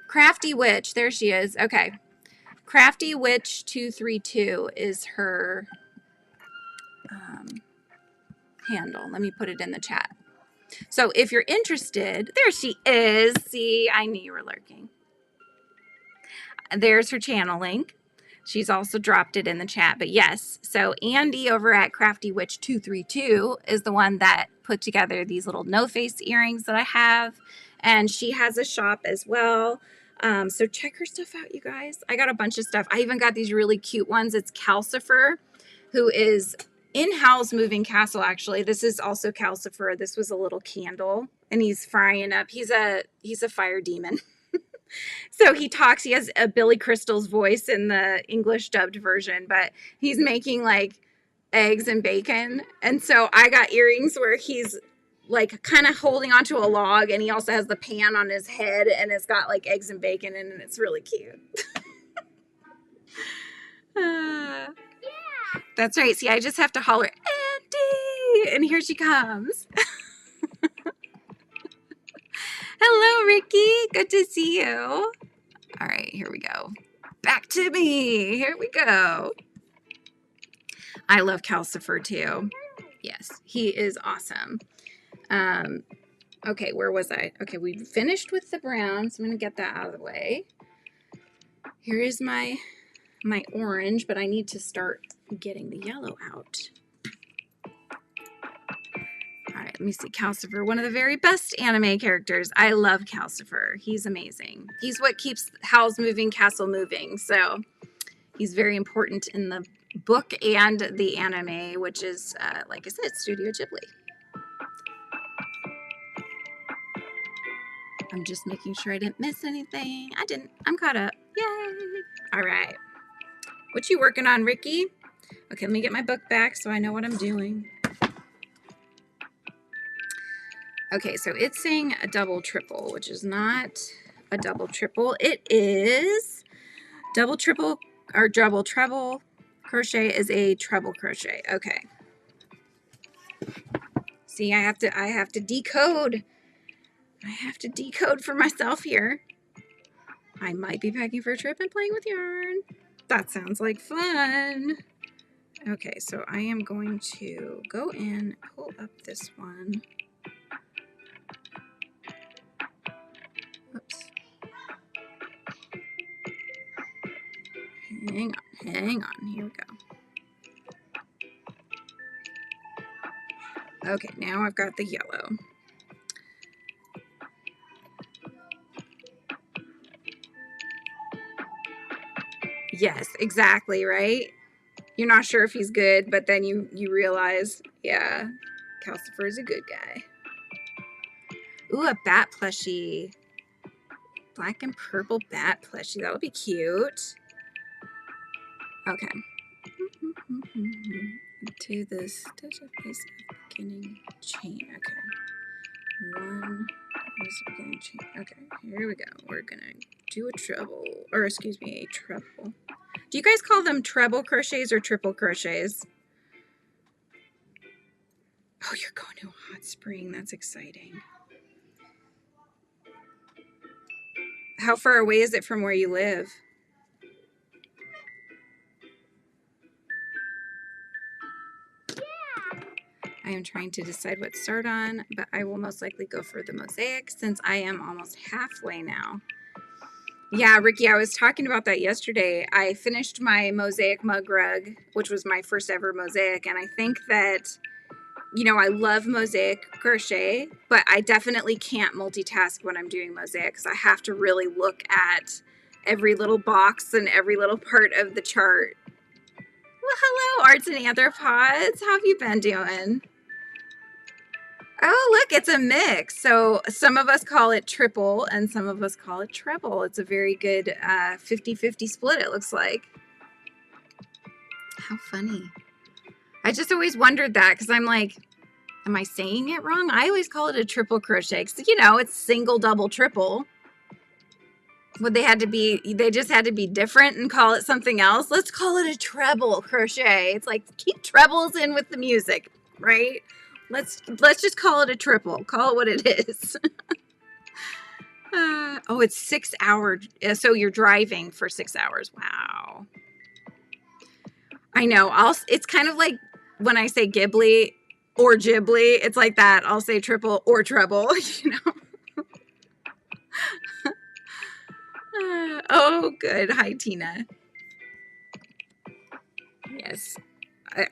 Speaker 1: Crafty Witch, there she is. Okay. Crafty Witch 232 is her handle. Let me put it in the chat. So if you're interested, there she is. See, I knew you were lurking. There's her channel link. She's also dropped it in the chat. But yes, so Andy over at Crafty Witch 232 is the one that put together these little no-face earrings that I have. And she has a shop as well. So check her stuff out, you guys. I got a bunch of stuff. I even got these really cute ones. It's Calcifer, who is in Howl's Moving Castle, actually, this is also Calcifer. This was a little candle, and he's frying up. He's a fire demon. So he talks. He has a Billy Crystal's voice in the English dubbed version, but he's making like eggs and bacon. And so I got earrings where he's like kind of holding onto a log, and he also has the pan on his head, and it's got like eggs and bacon in it, and it's really cute. That's right. See, I just have to holler, Auntie, and here she comes. Hello, Ricky. Good to see you. All right, here we go. Back to me. Here we go. I love Calcifer too. Yes, he is awesome. Okay, where was I? Okay, we finished with the brown, so I'm going to get that out of the way. Here is my orange, but I need to start getting the yellow out. All right, let me see. Calcifer, one of the very best anime characters. I love Calcifer. He's amazing. He's what keeps Howl's Moving Castle moving. So he's very important in the book and the anime, which is, like I said, Studio Ghibli. I'm just making sure I didn't miss anything. I didn't. I'm caught up. Yay. All right. What you working on, Ricky? Okay, let me get my book back so I know what I'm doing. Okay, so it's saying a double triple, which is not a double triple. It is double triple or double treble crochet is a treble crochet. Okay. See, I have to decode. I have to decode for myself here. I might be packing for a trip and playing with yarn. That sounds like fun. Okay, so I am going to go in, pull up this one. Oops. Hang on. Here we go. Okay, now I've got the yellow. Yes, exactly, right? You're not sure if he's good, but then you realize, yeah, Calcifer is a good guy. Ooh, a bat plushie. Black and purple bat plushie. That would be cute. Okay. To the stitch of place of beginning chain. Okay. One place of beginning chain. Okay, here we go. We're gonna do a treble, or excuse me, a treble. Do you guys call them treble crochets or triple crochets? Oh, you're going to a hot spring. That's exciting. How far away is it from where you live? I am trying to decide what to start on, but I will most likely go for the mosaic since I am almost halfway now. Yeah, Ricky, I was talking about that yesterday. I finished my mosaic mug rug, which was my first ever mosaic, and I think that, you know, I love mosaic crochet, but I definitely can't multitask when I'm doing mosaic because I have to really look at every little box and every little part of the chart. Well, hello, Arts and Anthropods. How have you been doing? Oh, look, it's a mix. So some of us call it triple and some of us call it treble. It's a very good 50-50 split, it looks like. How funny. I just always wondered that because I'm like, am I saying it wrong? I always call it a triple crochet because, you know, it's single, double, triple. Would they just had to be different and call it something else? Let's call it a treble crochet. It's like, keep trebles in with the music, right? Let's just call it a triple. Call it what it is. Oh, it's 6 hours. So you're driving for 6 hours. Wow. I know. It's kind of like when I say Ghibli or Ghibli, it's like that. I'll say triple or treble, you know. Oh, good. Hi, Tina. Yes.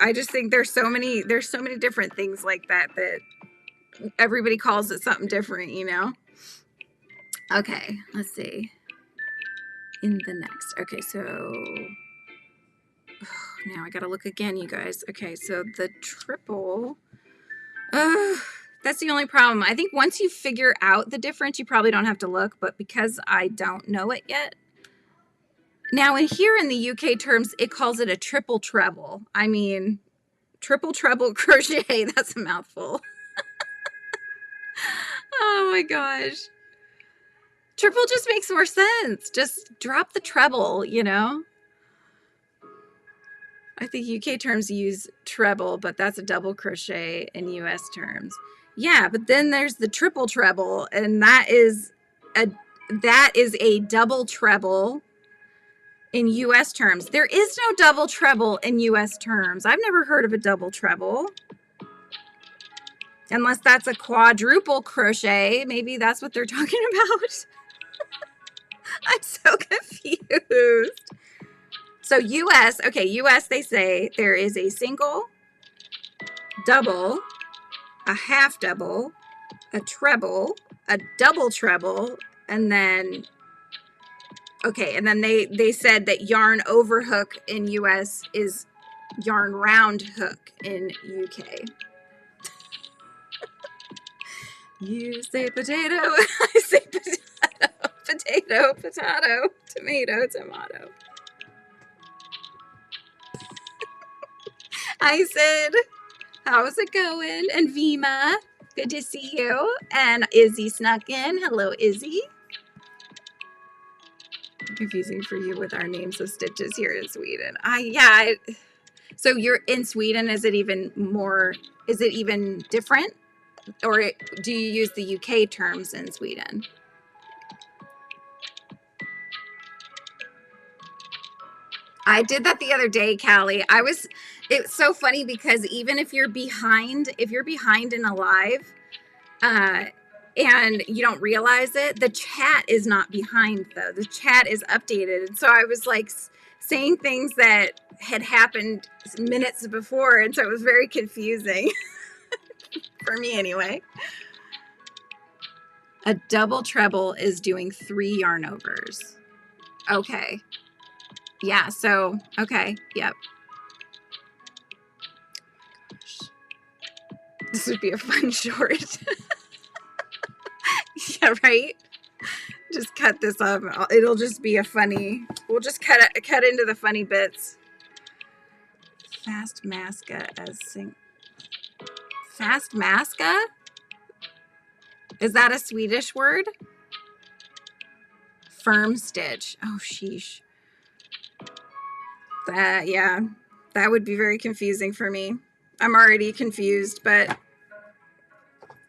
Speaker 1: I just think there's so many different things like that everybody calls it something different, you know? Okay, let's see. In the next. Okay, so Now I gotta look again, you guys. Okay, so the triple. That's the only problem. I think once you figure out the difference, you probably don't have to look, but because I don't know it yet. Now, here in the UK terms, it calls it a triple treble. I mean, triple treble crochet, that's a mouthful. Oh my gosh. Triple just makes more sense. Just drop the treble, you know? I think UK terms use treble, but that's a double crochet in US terms. Yeah, but then there's the triple treble, and that is a double treble in US terms. There is no double treble in US terms. I've never heard of a double treble. Unless that's a quadruple crochet. Maybe that's what they're talking about. I'm so confused. So US, okay, US, they say there is a single, double, a half double, a treble, a double treble, and then, okay, and then they said that yarn over hook in US is yarn round hook in UK. You say potato, I say potato, potato, potato, tomato, tomato. I said, how's it going? And Vima, good to see you. And Izzy snuck in. Hello, Izzy. Confusing for you with our names of stitches here in Sweden. So you're in Sweden. Is it even different? Or do you use the UK terms in Sweden? I did that the other day, Callie. It's so funny because even if you're behind in a live, and you don't realize it, the chat is not behind though. The chat is updated. And so I was like saying things that had happened minutes before. And so it was very confusing for me anyway. A double treble is doing 3 yarn overs. Okay. Yeah, so, okay, yep. Gosh. This would be a fun short. Yeah, right? Just cut this up. It'll just be a funny, we'll just cut into the funny bits. Fast masca as sing. Fast masca? Is that a Swedish word? Firm stitch. Oh, sheesh. That would be very confusing for me. I'm already confused, but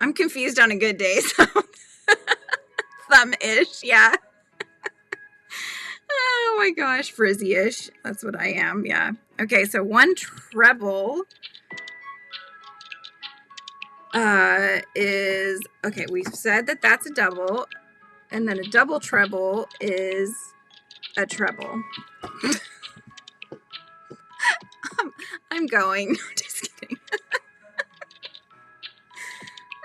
Speaker 1: I'm confused on a good day, so thumb-ish, yeah. Oh my gosh, frizzy-ish. That's what I am, yeah. Okay, so one treble is, okay, we've said that that's a double, and then a double treble is a treble. I'm going. Just kidding.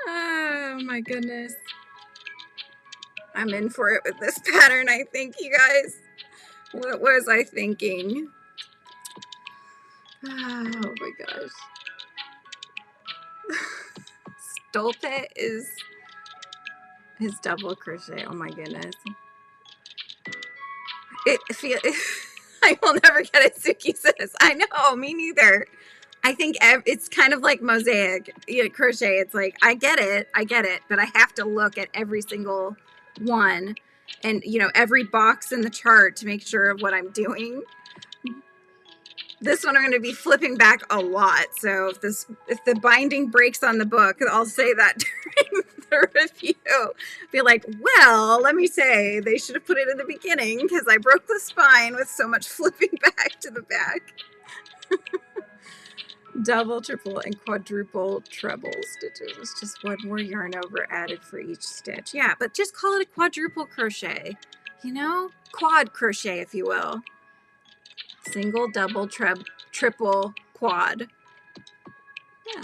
Speaker 1: Oh my goodness. I'm in for it with this pattern, I think, you guys. What was I thinking? Oh my gosh. Stolpe is his double crochet. Oh my goodness. I will never get it, Suki says. I know, me neither. I think it's kind of like mosaic crochet. It's like, I get it, but I have to look at every single one and, every box in the chart to make sure of what I'm doing. This one I'm going to be flipping back a lot. So if the binding breaks on the book, I'll say that during the review. Be like, well, let me say they should have put it in the beginning because I broke the spine with so much flipping back to the back. Double, triple, and quadruple treble stitches. It's just one more yarn over added for each stitch. Yeah, but just call it a quadruple crochet. Quad crochet, if you will. Single, double, triple, quad. Yeah,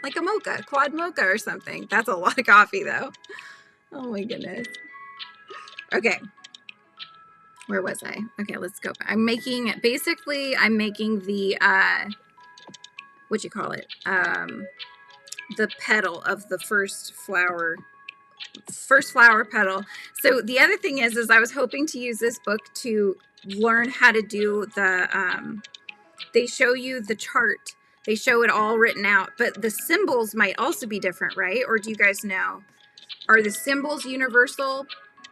Speaker 1: like a mocha, quad mocha or something. That's a lot of coffee, though. Oh my goodness. Okay. Where was I? Okay, let's go. I'm making the what you call it? The petal of the first flower petal. So the other thing is I was hoping to use this book to learn how to do the they show you the chart. They show it all written out, but the symbols might also be different, right? Or do you guys know? Are the symbols universal,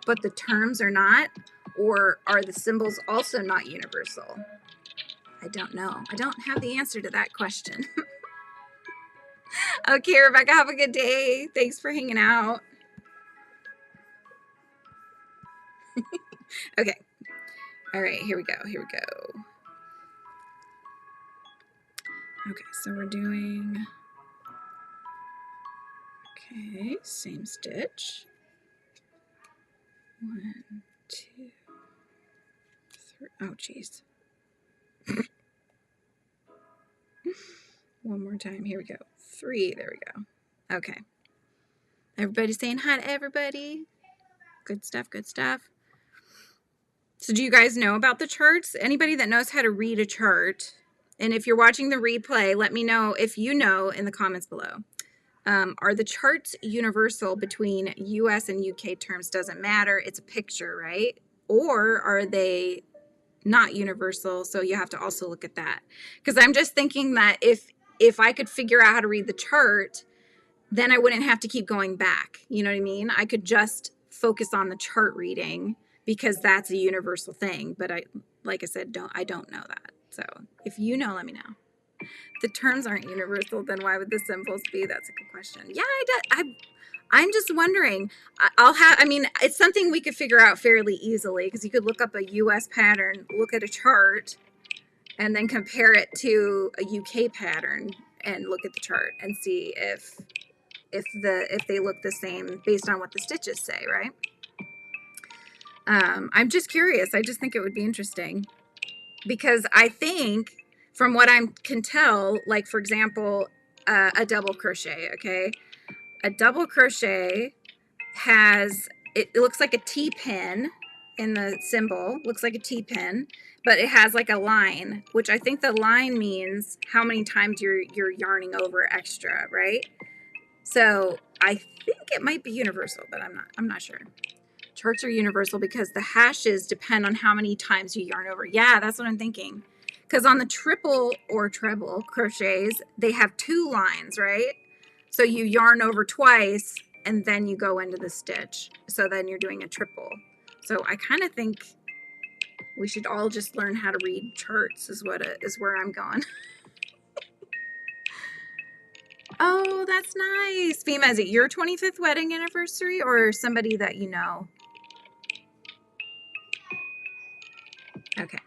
Speaker 1: but the terms are not? Or are the symbols also not universal? I don't know. I don't have the answer to that question. Okay, Rebecca, have a good day. Thanks for hanging out. Okay. All right, here we go. Okay, so we're doing, okay, same stitch. 1, 2, 3. Oh, geez. One more time. Here we go. 3. There we go. Okay. Everybody saying hi to everybody. Good stuff. So do you guys know about the charts? Anybody that knows how to read a chart? And if you're watching the replay, let me know if you know in the comments below. Are the charts universal between US and UK terms? Doesn't matter. It's a picture, right? Or are they not universal? So you have to also look at that. Because I'm just thinking that if I could figure out how to read the chart, then I wouldn't have to keep going back. You know what I mean? I could just focus on the chart reading because that's a universal thing. But like I said, I don't know that. So if you know, let me know. The terms aren't universal, then why would the symbols be? That's a good question. Yeah, I'm just wondering. I mean, it's something we could figure out fairly easily because you could look up a US pattern, look at a chart, and then compare it to a UK pattern and look at the chart and see if they look the same based on what the stitches say, right? I'm just curious. I just think it would be interesting because I think from what I can tell, like for example, a double crochet, okay? A double crochet has, it looks like a T-pin in the symbol, looks like a T-pin, but it has like a line, which I think the line means how many times you're yarning over extra, right? So I think it might be universal, but I'm not sure. Charts are universal because the hashes depend on how many times you yarn over. Yeah, that's what I'm thinking. Because on the triple or treble crochets, they have 2 lines, right? So you yarn over twice and then you go into the stitch. So then you're doing a triple. So I kind of think we should all just learn how to read charts is where I'm going. Oh, that's nice. Fema, is it your 25th wedding anniversary or somebody that you know? Okay,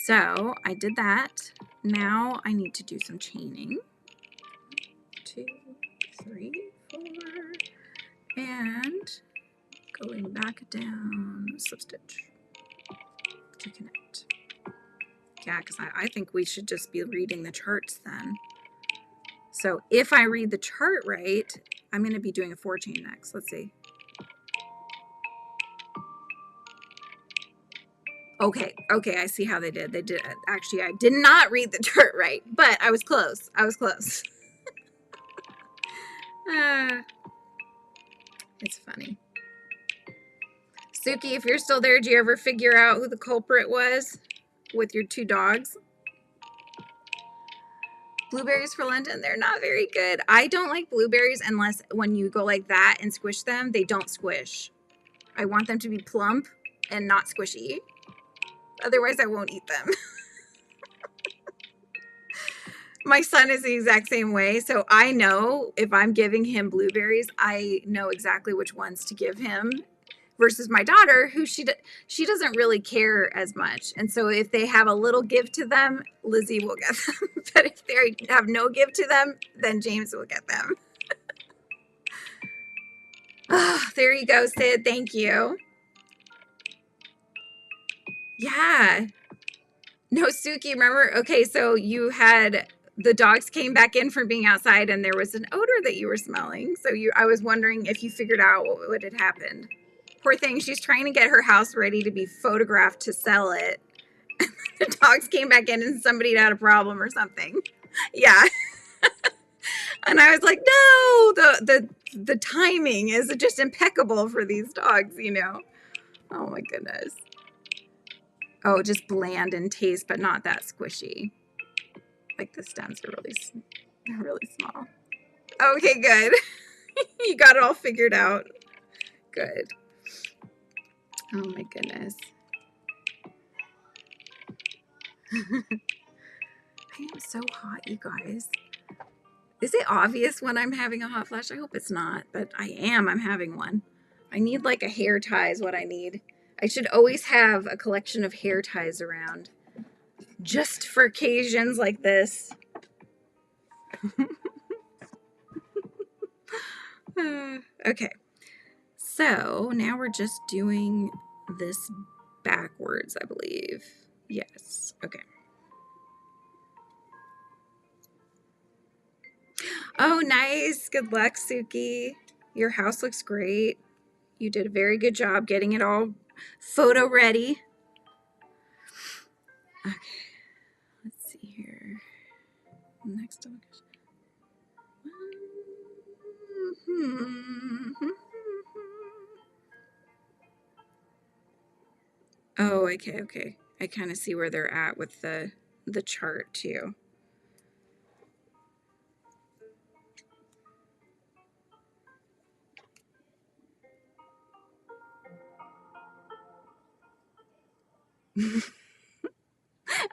Speaker 1: so I did that. Now I need to do some chaining. 2, 3, 4, and going back down, slip stitch to connect. Yeah, because I think we should just be reading the charts then. So if I read the chart right, I'm going to be doing a 4 chain next. Let's see. Okay, I see how they did. They did. Actually, I did not read the chart right, but I was close. It's funny. Suki, if you're still there, did you ever figure out who the culprit was with your 2 dogs? Blueberries for London, they're not very good. I don't like blueberries unless when you go like that and squish them, they don't squish. I want them to be plump and not squishy. Otherwise, I won't eat them. My son is the exact same way. So I know if I'm giving him blueberries, I know exactly which ones to give him. Versus my daughter, who she doesn't really care as much. And so if they have a little give to them, Lizzie will get them. But if they have no give to them, then James will get them. Oh, there you go, Sid. Thank you. Yeah. No, Suki, remember? Okay, so you had the dogs came back in from being outside and there was an odor that you were smelling. So I was wondering if you figured out what had happened. Poor thing, she's trying to get her house ready to be photographed to sell it. The dogs came back in and somebody had a problem or something. Yeah. And I was like, no, the timing is just impeccable for these dogs, you know. Oh my goodness. Oh, just bland in taste, but not that squishy. Like the stems are really small. Okay, good. You got it all figured out. Good. Oh my goodness. I am so hot, you guys. Is it obvious when I'm having a hot flash? I hope it's not, but I am. I'm having one. I need like a hair tie is what I need. I should always have a collection of hair ties around. Just for occasions like this. Okay. So now we're just doing this backwards, I believe. Yes. Okay. Oh, nice. Good luck, Suki. Your house looks great. You did a very good job getting it all photo ready. Okay. Let's see here. Next one. Oh, okay. I kind of see where they're at with the chart too.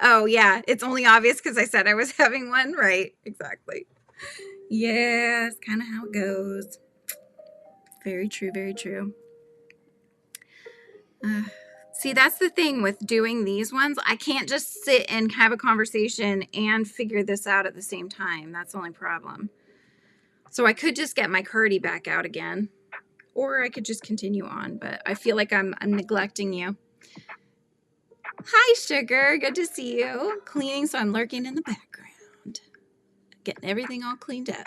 Speaker 1: Oh yeah, it's only obvious because I said I was having one, right? Exactly. Yeah, it's kind of how it goes. Very true, very true. See, that's the thing with doing these ones. I can't just sit and have a conversation and figure this out at the same time. That's the only problem. So I could just get my Cardi back out again, or I could just continue on, but I feel like I'm neglecting you. Hi, Sugar. Good to see you. Cleaning, so I'm lurking in the background. Getting everything all cleaned up.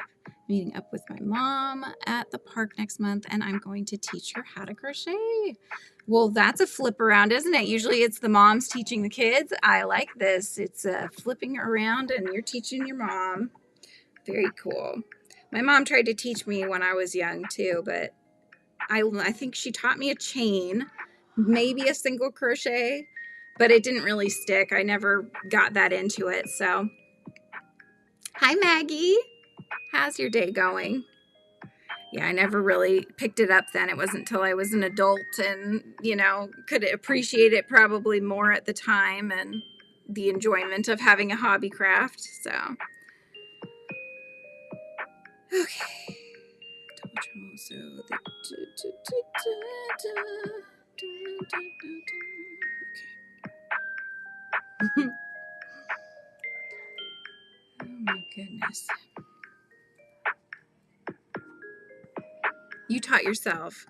Speaker 1: Meeting up with my mom at the park next month, and I'm going to teach her how to crochet. Well, that's a flip around, isn't it? Usually it's the moms teaching the kids. I like this. It's flipping around, and you're teaching your mom. Very cool. My mom tried to teach me when I was young, too, but I think she taught me a chain, maybe a single crochet, but it didn't really stick. I never got that into it, so. Hi, Maggie. How's your day going? Yeah, I never really picked it up then. It wasn't until I was an adult and, you know, could appreciate it probably more at the time and the enjoyment of having a hobby craft, so. Okay. Double trouble, so the okay. Oh my goodness. You taught yourself.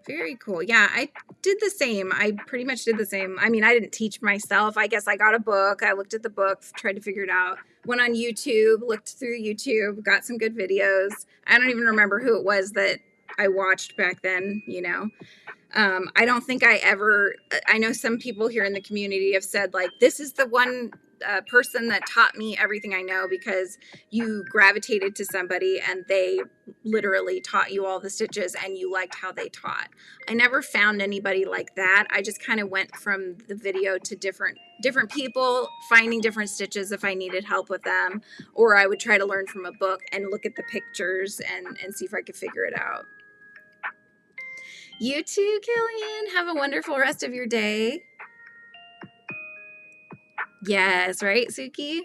Speaker 1: Very cool. Yeah, I did the same. I pretty much did the same. I mean, I didn't teach myself. I guess I got a book. I looked at the book, tried to figure it out. Went on YouTube, looked through YouTube, got some good videos. I don't even remember who it was that I watched back then, you know. I don't think I know some people here in the community have said, like, this is the one person that taught me everything I know, because you gravitated to somebody and they literally taught you all the stitches and you liked how they taught. I never found anybody like that. I just kind of went from the video to different people, finding different stitches if I needed help with them, or I would try to learn from a book and look at the pictures and see if I could figure it out. You too, Killian. Have a wonderful rest of your day. Yes, right, Suki?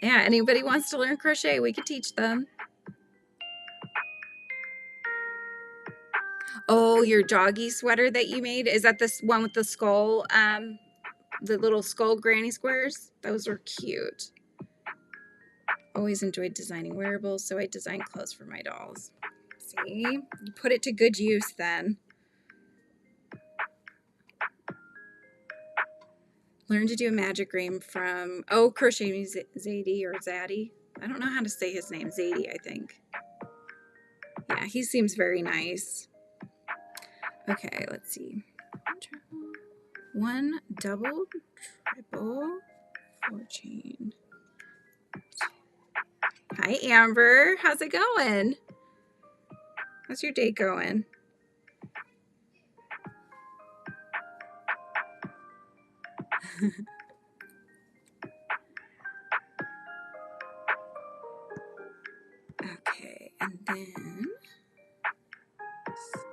Speaker 1: Yeah, anybody wants to learn crochet, we could teach them. Oh, your doggy sweater that you made? Is that this one with the skull, the little skull granny squares? Those are cute. Always enjoyed designing wearables, so I design clothes for my dolls. See? You put it to good use then. Learn to do a magic ring from, Crochet Zadie or Zaddy. I don't know how to say his name. Zadie, I think. Yeah, he seems very nice. Okay, let's see. 1 double, triple, 4 chain. Hi, Amber. How's it going? How's your day going? Okay, and then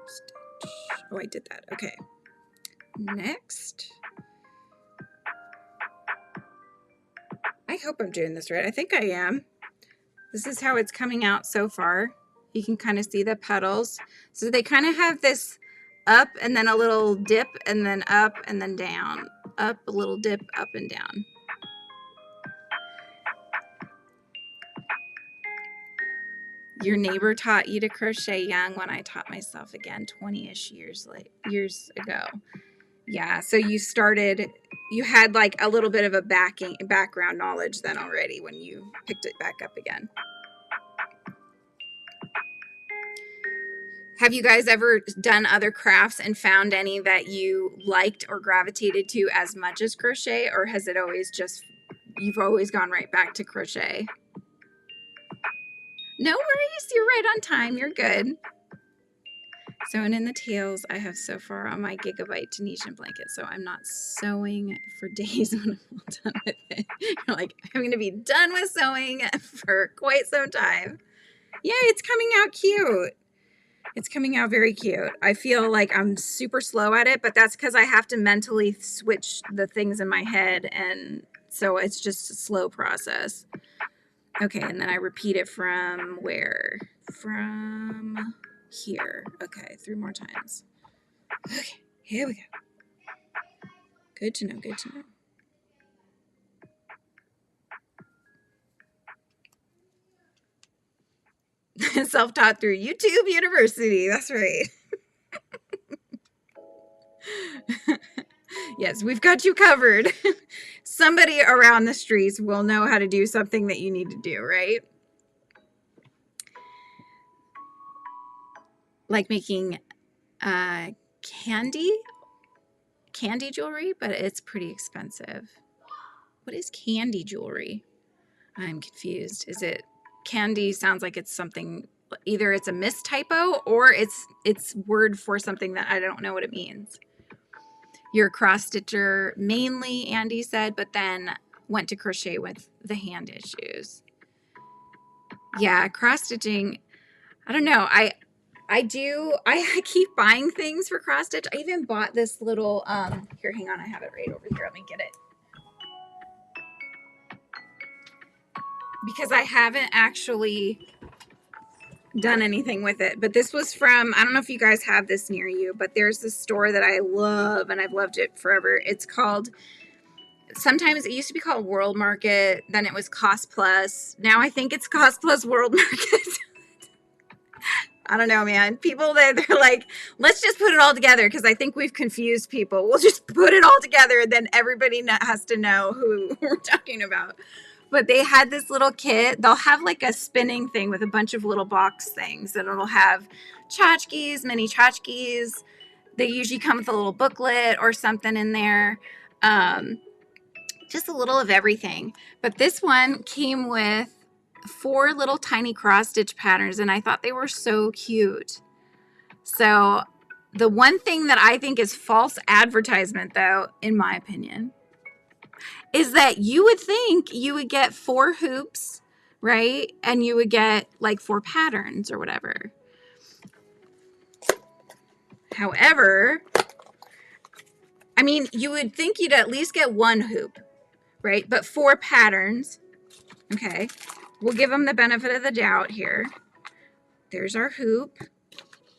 Speaker 1: stitch. Oh, I did that. Okay. Next. I hope I'm doing this right. I think I am. This is how it's coming out so far. You can kind of see the petals. So they kind of have this up and then a little dip and then up and then down. Up, a little dip, up and down. Your neighbor taught you to crochet young when I taught myself again 20-ish years ago. Yeah, so you had like a little bit of a background knowledge then already when you picked it back up again. Have you guys ever done other crafts and found any that you liked or gravitated to as much as crochet, or has it always you've always gone right back to crochet? No worries, you're right on time, you're good. Sewing in the tails I have so far on my Gigabyte Tunisian blanket, so I'm not sewing for days when I'm all done with it. You're like, I'm going to be done with sewing for quite some time. Yeah, it's coming out cute. It's coming out very cute. I feel like I'm super slow at it, but that's because I have to mentally switch the things in my head, and so it's just a slow process. Okay, and then I repeat it from where? From here. Okay, 3 more times. Okay, here we go. Good to know, good to know. Self-taught through YouTube University. That's right. Yes, we've got you covered. Somebody around the streets will know how to do something that you need to do, right? Like making candy jewelry, but it's pretty expensive. What is candy jewelry? I'm confused. Is it candy? Sounds like it's something, either it's a mistypo or it's word for something that I don't know what it means. You're a cross stitcher mainly, Andy said, but then went to crochet with the hand issues. Yeah, cross stitching. I don't know. I keep buying things for cross stitch. I even bought this little here, hang on, I have it right over here. Let me get it. Because I haven't actually done anything with it, but this was from, I don't know if you guys have this near you, but there's this store that I love and I've loved it forever. It's called, sometimes it used to be called World Market, then it was Cost Plus. Now I think it's Cost Plus World Market. I don't know, man. People, they're like, let's just put it all together, because I think we've confused people. We'll just put it all together, and then everybody has to know who we're talking about. But they had this little kit. They'll have like a spinning thing with a bunch of little box things, and it'll have tchotchkes, mini tchotchkes. They usually come with a little booklet or something in there. Just a little of everything. But this one came with 4 little tiny cross stitch patterns, and I thought they were so cute. So the one thing that I think is false advertisement, though, in my opinion, is that you would think you would get 4 hoops, right? And you would get like 4 patterns or whatever. However, I mean, you would think you'd at least get 1 hoop, right? But 4 patterns. Okay. We'll give them the benefit of the doubt here. There's our hoop.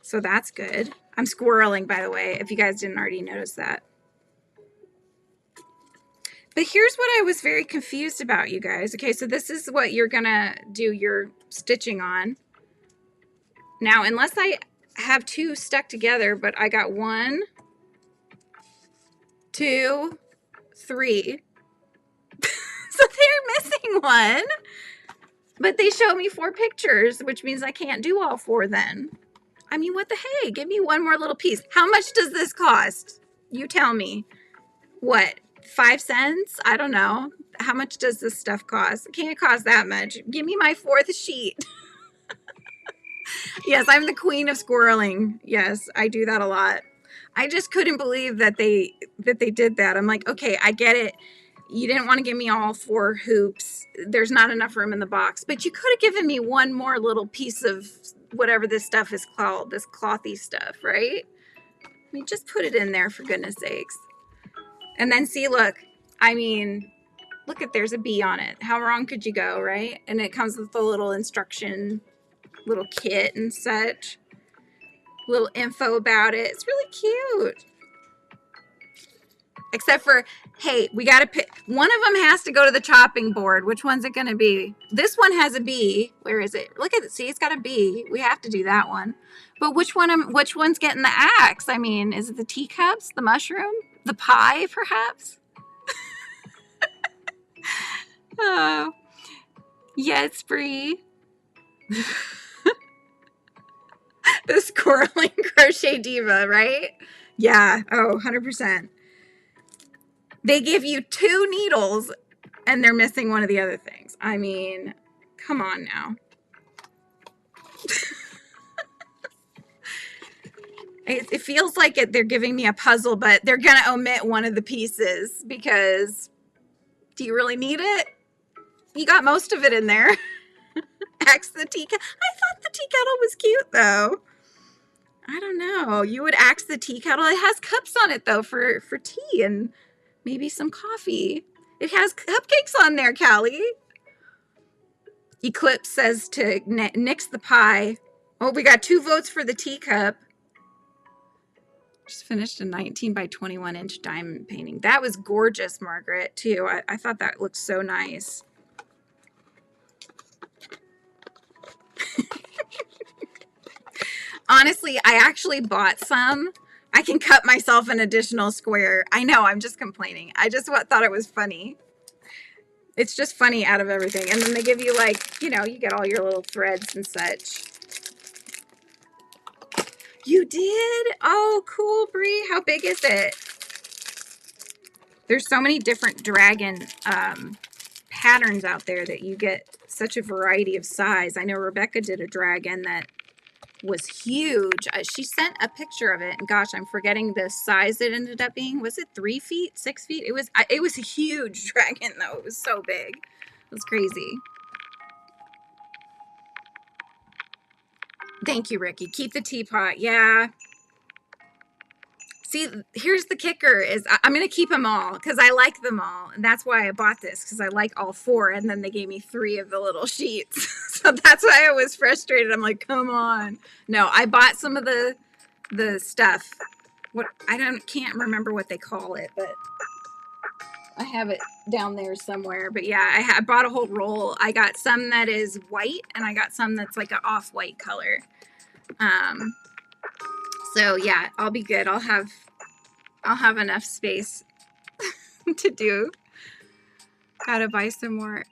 Speaker 1: So that's good. I'm squirreling, by the way, if you guys didn't already notice that. But here's what I was very confused about, you guys. Okay, so this is what you're going to do your stitching on. Now, unless I have 2 stuck together, but I got 1, 2, 3. So they're missing 1. But they show me 4 pictures, which means I can't do all 4 then. I mean, what the hey? Give me one more little piece. How much does this cost? You tell me. What, 5 cents? I don't know. How much does this stuff cost? It can't cost that much. Give me my 4th sheet. Yes, I'm the queen of squirreling. Yes, I do that a lot. I just couldn't believe that they did that. I'm like, okay, I get it. You didn't want to give me all 4 hoops. There's not enough room in the box, but you could have given me one more little piece of whatever this stuff is called, this clothy stuff, right? I mean, just put it in there for goodness sakes. And then see, look, I mean, look at, there's a bee on it. How wrong could you go, right? And it comes with a little instruction, little kit and such. Little info about it. It's really cute. Except for, hey, we got to pick. One of them has to go to the chopping board. Which one's it going to be? This one has a bee. Where is it? Look at it. See, it's got a bee. We have to do that one. But which one's getting the axe? I mean, is it the teacups, the mushroom, the pie, perhaps? Oh, yes, Bree. The squirreling crochet diva, right? Yeah. Oh, 100%. They give you 2 needles and they're missing one of the other things. I mean, come on now. It feels like they're giving me a puzzle, but they're going to omit one of the pieces because do you really need it? You got most of it in there. Axe the tea kettle. I thought the tea kettle was cute, though. I don't know. You would axe the tea kettle. It has cups on it, though, for tea and maybe some coffee. It has cupcakes on there, Callie. Eclipse says to nix the pie. Oh, we got 2 votes for the teacup. Just finished a 19 by 21 inch diamond painting. That was gorgeous, Margaret, too. I thought that looked so nice. Honestly, I actually bought some. I can cut myself an additional square. I know, I'm just complaining. I just thought it was funny. It's just funny out of everything. And then they give you, like, you know, you get all your little threads and such. You did? Oh, cool, Brie. How big is it? There's so many different dragon patterns out there that you get such a variety of size. I know Rebecca did a dragon that was huge. She sent a picture of it, and gosh, I'm forgetting the size it ended up being. Was it 3 feet, 6 feet? It was a huge dragon, though. It was so big. It was crazy. Thank you, Ricky. Keep the teapot. Yeah. See, here's the kicker is I'm going to keep them all because I like them all. And that's why I bought this, because I like all 4. And then they gave me 3 of the little sheets. So that's why I was frustrated. I'm like, come on. No, I bought some of the stuff. What can't remember what they call it, but I have it down there somewhere. But yeah, I bought a whole roll. I got some that is white and I got some that's like an off-white color. So yeah, I'll be good. I'll have enough space to do. Gotta buy some more.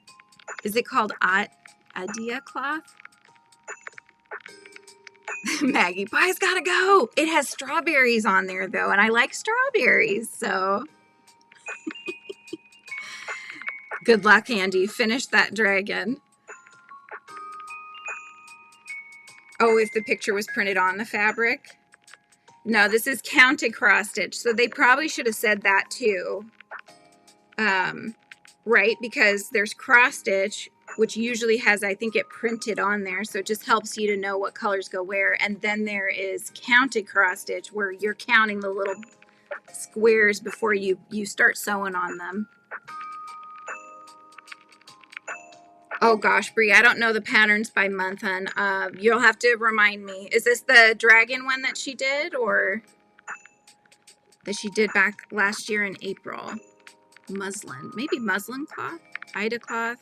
Speaker 1: Is it called Adia cloth? Maggie, pie's gotta go. It has strawberries on there though, and I like strawberries, so. Good luck, Andy. Finish that dragon. Oh, if the picture was printed on the fabric. No, this is counted cross stitch. So they probably should have said that too. Right? Because there's cross stitch, which usually has, I think, it printed on there. So it just helps you to know what colors go where. And then there is counted cross stitch where you're counting the little squares before you start sewing on them. Oh gosh, Brie, I don't know the patterns by month, hon. You'll have to remind me. Is this the dragon one that she did, or that she did back last year in April? Muslin, maybe muslin cloth, Ida cloth.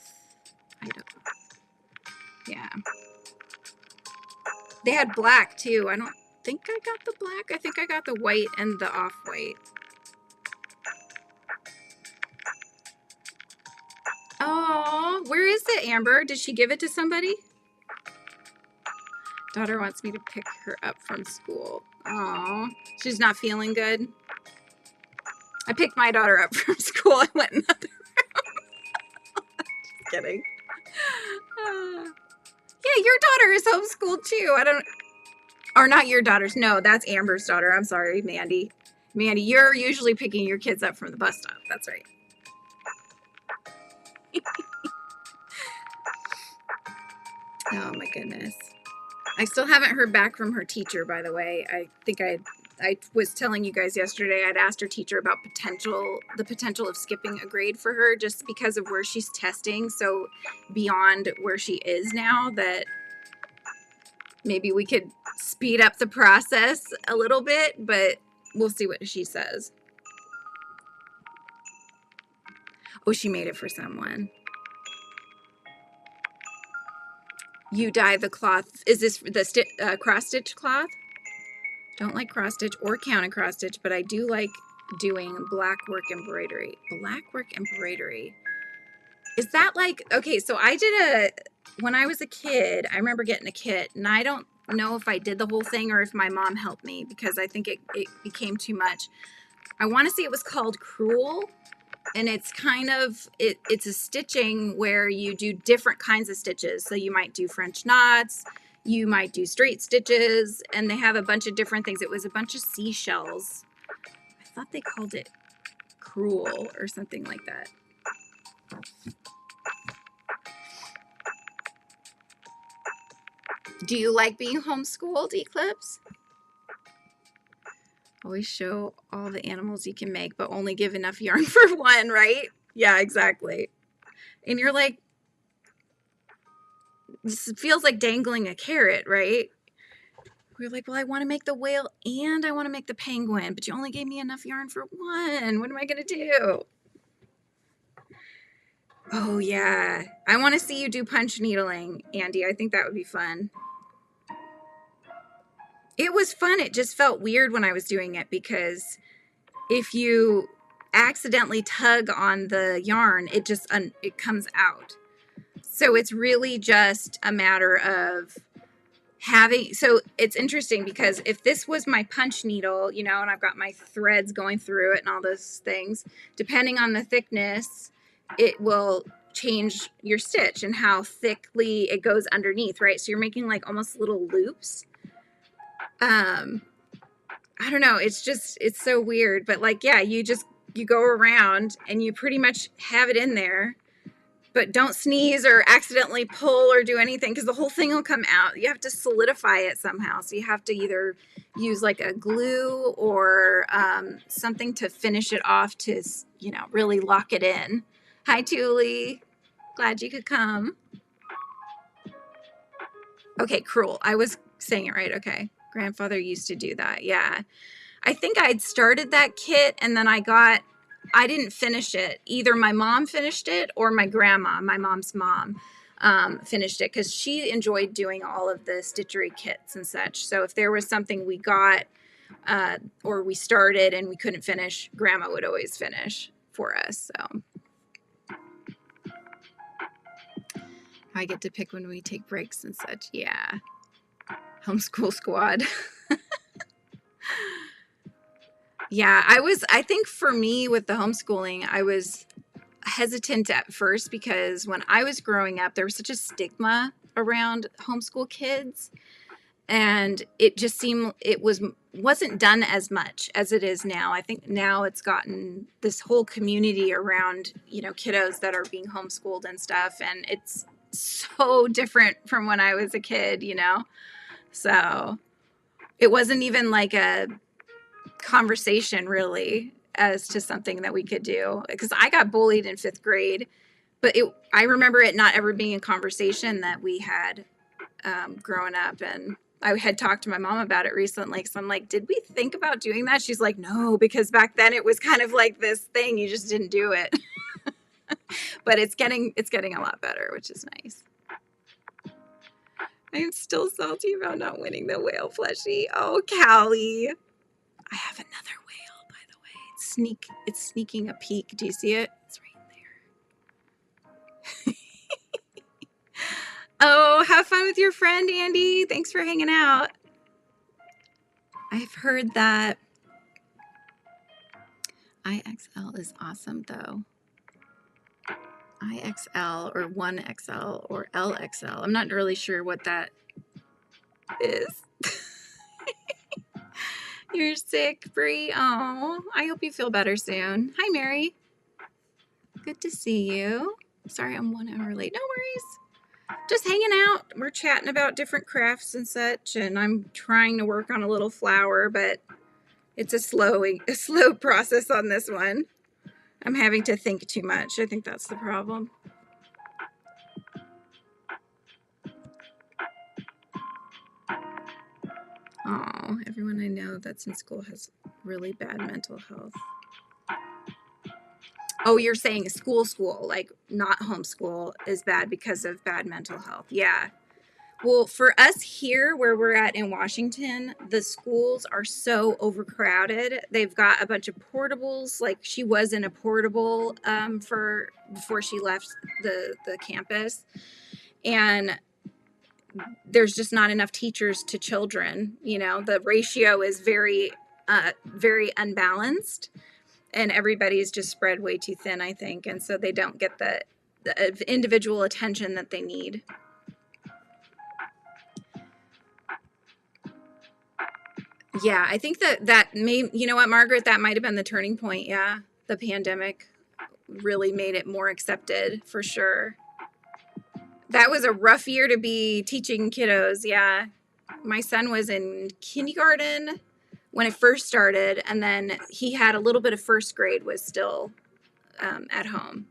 Speaker 1: Yeah. They had black too. I don't think I got the black. I think I got the white and the off-white. Oh, where is it, Amber? Did she give it to somebody? Daughter wants me to pick her up from school. Oh, she's not feeling good. I picked my daughter up from school. I went in the other room. Just kidding. Yeah, your daughter is homeschooled too. I don't, or not your daughter's. No, that's Amber's daughter. I'm sorry, Mandy. Mandy, you're usually picking your kids up from the bus stop. That's right. Oh my goodness. I still haven't heard back from her teacher, by the way. I think I was telling you guys yesterday, I'd asked her teacher about the potential of skipping a grade for her just because of where she's testing. So beyond where she is now, that maybe we could speed up the process a little bit, but we'll see what she says. Oh, she made it for someone. You dye the cloth. Is this the cross stitch cloth? Don't like cross stitch or counter cross stitch, but I do like doing black work embroidery. Black work embroidery. Is that like, okay, so I did when I was a kid, I remember getting a kit, and I don't know if I did the whole thing or if my mom helped me because I think it became too much. I want to say it was called Cruel. And it's kind of, it's a stitching where you do different kinds of stitches. So you might do French knots, you might do straight stitches, and they have a bunch of different things. It was a bunch of seashells. I thought they called it Cruel or something like that. Do you like being homeschooled, Eclipse? Always show all the animals you can make, but only give enough yarn for one, right? Yeah, exactly. And you're like, this feels like dangling a carrot, right? We're like, well, I want to make the whale and I want to make the penguin, but you only gave me enough yarn for one. What am I going to do? Oh, yeah. I want to see you do punch needling, Andy. I think that would be fun. It was fun. It just felt weird when I was doing it because if you accidentally tug on the yarn, it just it comes out. So it's really just a matter of having, so it's interesting because if this was my punch needle, you know, and I've got my threads going through it and all those things, depending on the thickness, it will change your stitch and how thickly it goes underneath, right? So you're making like almost little loops. I don't know, it's so weird, but like, yeah, you go around and you pretty much have it in there, but don't sneeze or accidentally pull or do anything because the whole thing will come out. You have to solidify it somehow. So you have to either use like a glue or something to finish it off to, you know, really lock it in. Hi, Tuli. Glad you could come. Okay, Cruel. I was saying it right. Okay. Grandfather used to do that. Yeah. I think I'd started that kit and then I didn't finish it. Either my mom finished it or my grandma, my mom's mom, finished it because she enjoyed doing all of the stitchery kits and such. So if there was something we got or we started and we couldn't finish, grandma would always finish for us. So I get to pick when we take breaks and such. Yeah. Homeschool squad. Yeah, I think for me with the homeschooling, I was hesitant at first because when I was growing up, there was such a stigma around homeschool kids. And it just seemed wasn't done as much as it is now. I think now it's gotten this whole community around, you know, kiddos that are being homeschooled and stuff. And it's so different from when I was a kid, you know? So it wasn't even like a conversation really as to something that we could do, because I got bullied in 5th grade, but I remember it not ever being a conversation that we had growing up. And I had talked to my mom about it recently because I'm like, did we think about doing that? She's like, no, because back then it was kind of like this thing, you just didn't do it. But it's getting a lot better, which is nice. I am still salty about not winning the whale plushie. Oh, Callie. I have another whale, by the way. It's sneaking a peek. Do you see it? It's right there. Oh, have fun with your friend, Andy. Thanks for hanging out. I've heard that IXL is awesome, though. IXL or 1XL or LXL. I'm not really sure what that is. You're sick, Bree. Oh, I hope you feel better soon. Hi, Mary. Good to see you. Sorry I'm 1 hour late. No worries. Just hanging out. We're chatting about different crafts and such, and I'm trying to work on a little flower, but it's a slow process on this one. I'm having to think too much. I think that's the problem. Oh, everyone I know that's in school has really bad mental health. Oh, you're saying school, like not homeschool is bad because of bad mental health. Yeah. Well, for us here where we're at in Washington, the schools are so overcrowded. They've got a bunch of portables. Like she was in a portable for before she left the campus. And there's just not enough teachers to children. You know, the ratio is very unbalanced, and everybody's just spread way too thin, I think. And so they don't get the individual attention that they need. Yeah, I think that may, you know what, Margaret, that might have been the turning point. Yeah, the pandemic really made it more accepted for sure. That was a rough year to be teaching kiddos. Yeah. My son was in kindergarten when it first started, and then he had a little bit of first grade, was still at home.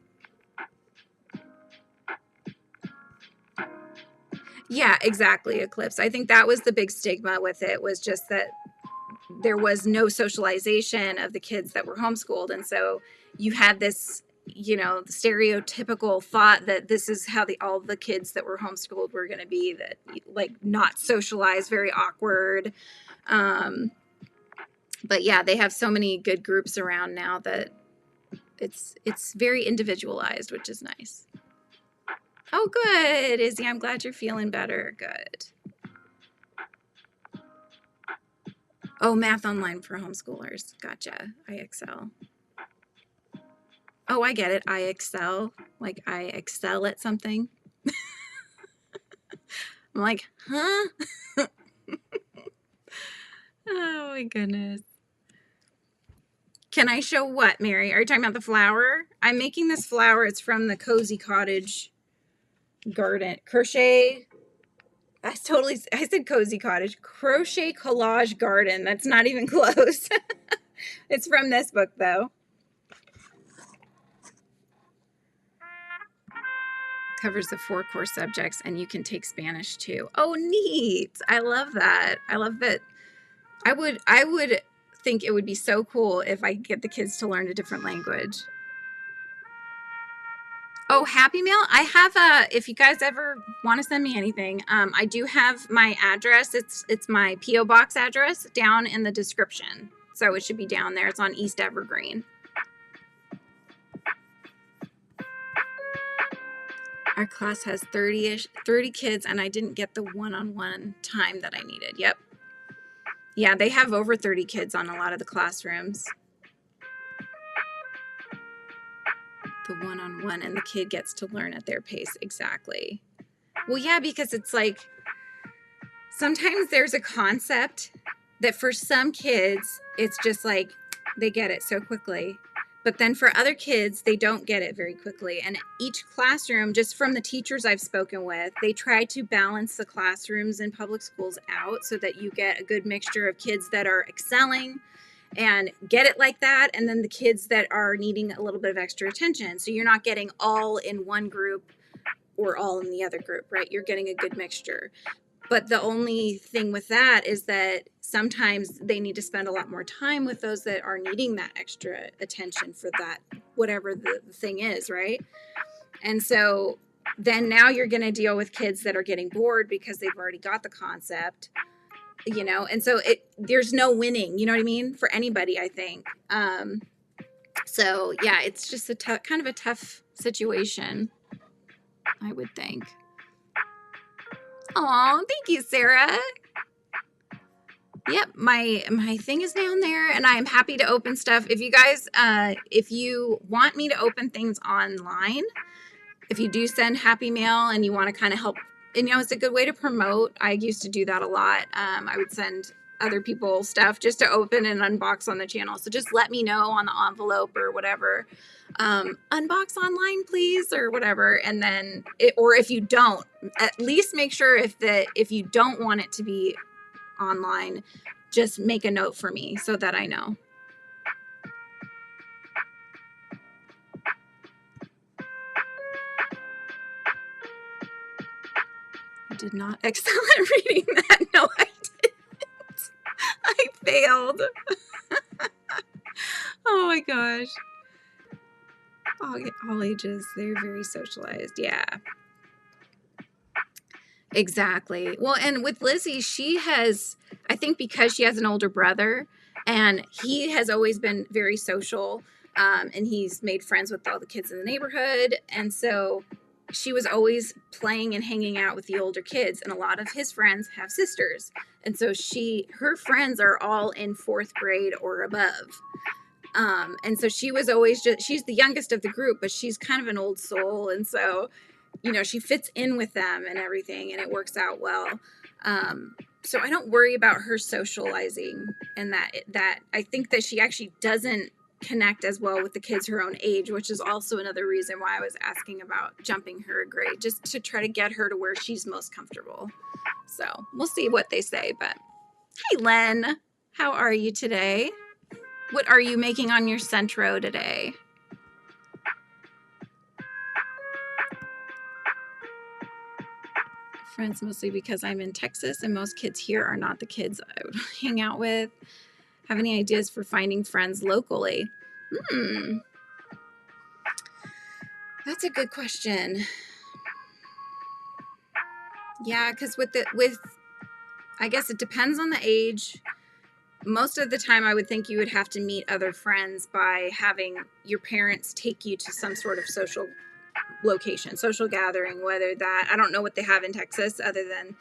Speaker 1: Yeah, exactly, Eclipse. I think that was the big stigma with it, was just that there was no socialization of the kids that were homeschooled. And so you had this, you know, stereotypical thought that this is how all the kids that were homeschooled were going to be, that like not socialized, very awkward. But yeah, they have so many good groups around now that it's very individualized, which is nice. Oh, good, Izzy. I'm glad you're feeling better. Good. Oh, math online for homeschoolers. Gotcha. IXL. Oh, I get it. I excel. Like I excel at something. I'm like, huh? Oh my goodness. Can I show what, Mary? Are you talking about the flower? I'm making this flower. It's from the Cozy Cottage garden. Crochet. I said Cozy Cottage. Crochet Collage Garden. That's not even close. It's from this book, though. Covers the 4 core subjects, and you can take Spanish too. Oh, neat. I love that. I love that. I would think it would be so cool if I could get the kids to learn a different language. Oh, Happy Meal. I have if you guys ever want to send me anything, I do have my address. It's my P.O. Box address down in the description. So it should be down there. It's on East Evergreen. Our class has 30 kids, and I didn't get the one-on-one time that I needed. Yep. Yeah, they have over 30 kids on a lot of the classrooms. The one-on-one, and the kid gets to learn at their pace. Exactly. Well, yeah, because it's like sometimes there's a concept that for some kids, it's just like they get it so quickly. But then for other kids, they don't get it very quickly. And each classroom, just from the teachers I've spoken with, they try to balance the classrooms in public schools out so that you get a good mixture of kids that are excelling and get it like that, and then the kids that are needing a little bit of extra attention. So you're not getting all in one group or all in the other group, right? You're getting a good mixture. But the only thing with that is that sometimes they need to spend a lot more time with those that are needing that extra attention for that, whatever the thing is, right? And so then now you're going to deal with kids that are getting bored because they've already got the concept, you know, and so there's no winning, you know what I mean, for anybody, I think. So yeah, it's just kind of a tough situation, I would think. Oh, thank you, Sarah. Yep, my thing is down there, and I'm happy to open stuff. If you guys, if you want me to open things online, if you do send Happy Mail and you want to kind of help, and it's a good way to promote. I used to do that a lot. I would send other people stuff just to open and unbox on the channel. So just let me know on the envelope or whatever. Unbox online, please, or whatever. And then, or if you don't, at least make sure if you don't want it to be online, just make a note for me so that I know. I did not excel at reading that. No, I didn't. I failed. Oh my gosh. All ages, they're very socialized. Yeah. Exactly. Well, and with Lizzie, I think because she has an older brother and he has always been very social, and he's made friends with all the kids in the neighborhood. And so she was always playing and hanging out with the older kids, and a lot of his friends have sisters. And so her friends are all in 4th grade or above. And so she was always she's the youngest of the group, but she's kind of an old soul. And so, she fits in with them and everything, and it works out well. So I don't worry about her socializing, and that I think that she actually doesn't connect as well with the kids her own age, which is also another reason why I was asking about jumping her a grade, just to try to get her to where she's most comfortable. So we'll see what they say. But hey, Len, how are you today? What are you making on your Centro today? Friends mostly because I'm in Texas and most kids here are not the kids I would hang out with. Have any ideas for finding friends locally? That's a good question. Yeah, because with I guess it depends on the age. Most of the time I would think you would have to meet other friends by having your parents take you to some sort of social location, social gathering, whether that, I don't know what they have in Texas other than,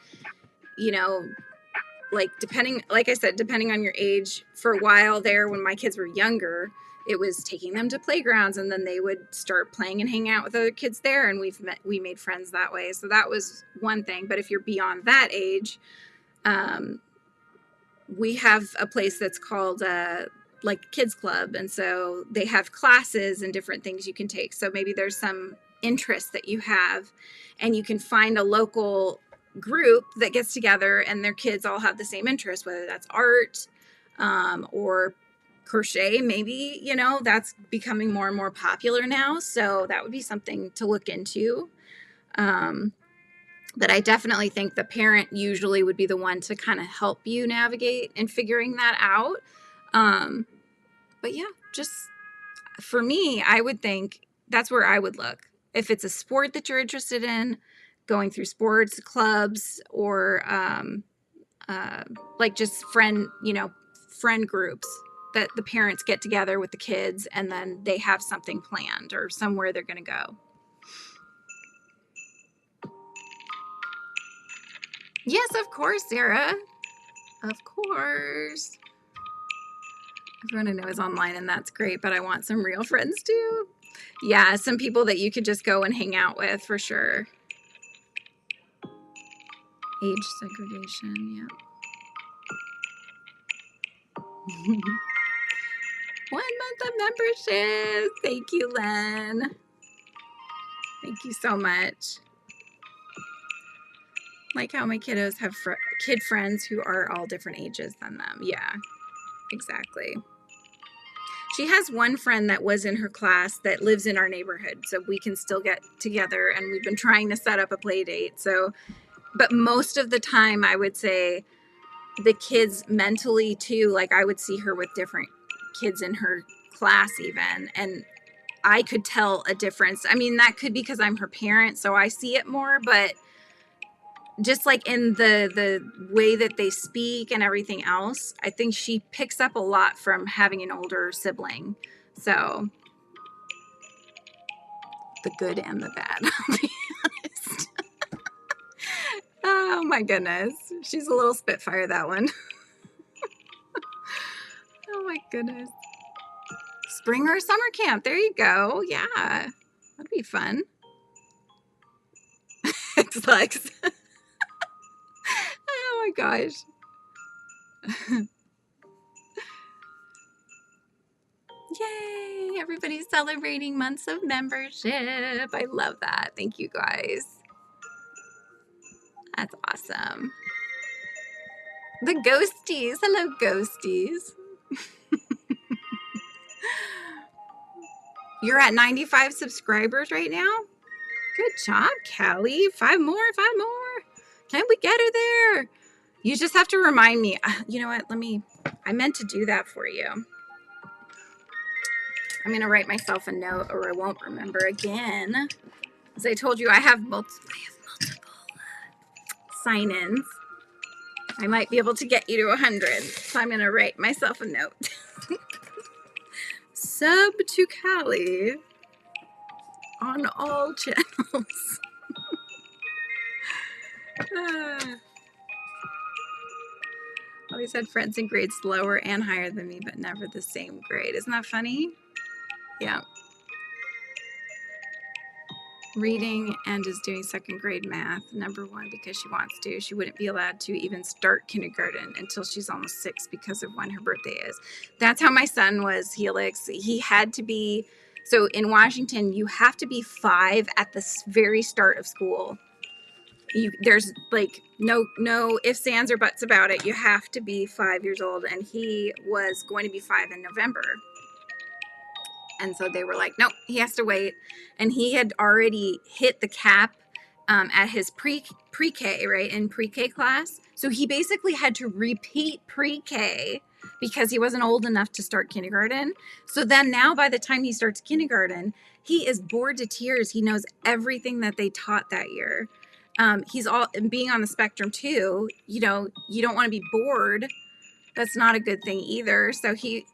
Speaker 1: like I said, depending on your age. For a while there, when my kids were younger, it was taking them to playgrounds, and then they would start playing and hanging out with other kids there, and we made friends that way. So that was one thing. But if you're beyond that age, we have a place that's called like Kids Club, and so they have classes and different things you can take. So maybe there's some interest that you have, and you can find a local group that gets together and their kids all have the same interest, whether that's art, or crochet. Maybe, that's becoming more and more popular now, so that would be something to look into. But I definitely think the parent usually would be the one to kind of help you navigate and figuring that out. But yeah, just for me, I would think that's where I would look. If it's a sport that you're interested in, going through sports clubs, or like just friend groups that the parents get together with the kids and then they have something planned or somewhere they're going to go. Yes, of course, Sarah. Of course. Everyone I know is online, and that's great, but I want some real friends too. Yeah, some people that you could just go and hang out with for sure. Age segregation, yeah. 1 month of membership. Thank you, Len. Thank you so much. Like how my kiddos have kid friends who are all different ages than them. Yeah, exactly. She has one friend that was in her class that lives in our neighborhood, so we can still get together, and we've been trying to set up a play date. So, but most of the time I would say the kids mentally too, like I would see her with different kids in her class even, and I could tell a difference. I mean, that could be because I'm her parent, so I see it more, but just like in the way that they speak and everything else, I think she picks up a lot from having an older sibling. So the good and the bad, I'll be honest. Oh my goodness. She's a little spitfire, that one. Oh my goodness. Spring or summer camp. There you go. Yeah. That'd be fun. X-Lex. Oh my gosh. Yay. Everybody's celebrating months of membership. I love that. Thank you guys. That's awesome. The ghosties. Hello, ghosties. You're at 95 subscribers right now? Good job, Callie. 5 more, 5 more. Can we get her there? You just have to remind me. You know what? I meant to do that for you. I'm going to write myself a note or I won't remember again. As I told you, I have multiple sign-ins. I might be able to get you to 100. So I'm going to write myself a note. Sub to Callie on all channels. Always had friends in grades lower and higher than me, but never the same grade. Isn't that funny? Yeah. Reading and is doing 2nd grade math, number 1, because she wants to. She wouldn't be allowed to even start kindergarten until she's almost 6 because of when her birthday is. That's how my son was, Helix. He had to be, so in Washington, you have to be 5 at the very start of school. There's like no ifs, ands, or buts about it. You have to be 5 years old, and he was going to be 5 in November. And so they were like, nope, he has to wait. And he had already hit the cap at his pre-K, right, in pre-K class. So he basically had to repeat pre-K because he wasn't old enough to start kindergarten. So then now by the time he starts kindergarten, he is bored to tears. He knows everything that they taught that year. He's all being on the spectrum too. You know, you don't want to be bored. That's not a good thing either. So he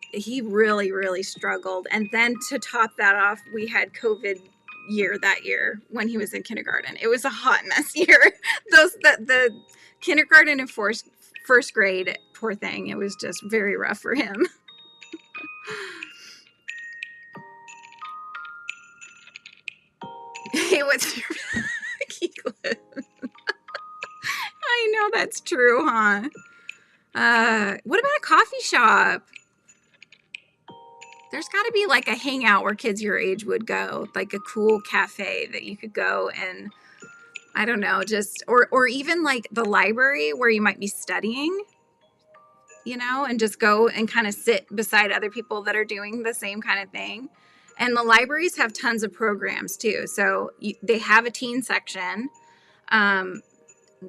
Speaker 1: really, really struggled. And then to top that off, we had COVID that year when he was in kindergarten. It was a hot mess year. The kindergarten and first grade, poor thing. It was just very rough for him. Hey, what's your I know that's true, huh? What about a coffee shop? There's got to be like a hangout where kids your age would go, like a cool cafe that you could go and, I don't know, just, or even like the library where you might be studying, you know, and just go and kind of sit beside other people that are doing the same kind of thing. And the libraries have tons of programs too. So they have a teen section.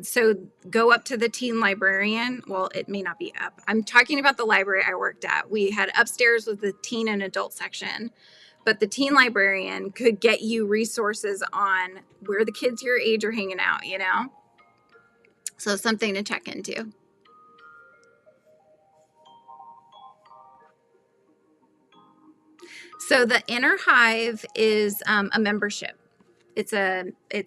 Speaker 1: So go up to the teen librarian. Well, it may not be up. I'm talking about the library I worked at. We had upstairs with the teen and adult section, but the teen librarian could get you resources on where the kids your age are hanging out, you know? So something to check into. So the Inner Hive is a membership. It's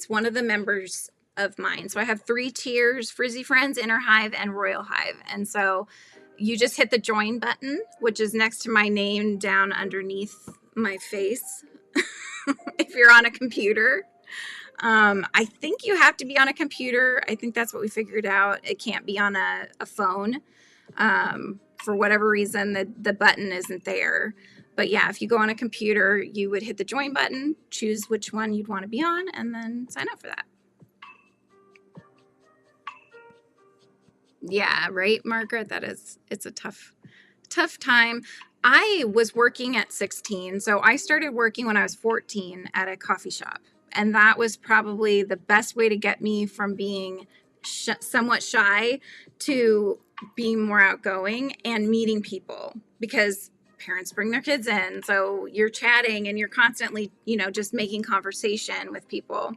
Speaker 1: one of the members of mine. So I have 3 tiers: Frizzy Friends, Inner Hive, and Royal Hive. And so you just hit the join button, which is next to my name down underneath my face. If you're on a computer, I think you have to be on a computer. I think that's what we figured out. It can't be on a phone. For whatever reason, the button isn't there. But yeah, if you go on a computer, you would hit the join button, choose which one you'd want to be on, and then sign up for that. Yeah, right, Margaret? It's a tough time. I was working at 16, so I started working when I was 14 at a coffee shop. And that was probably the best way to get me from being somewhat shy to being more outgoing and meeting people, because parents bring their kids in. So you're chatting and you're constantly, just making conversation with people.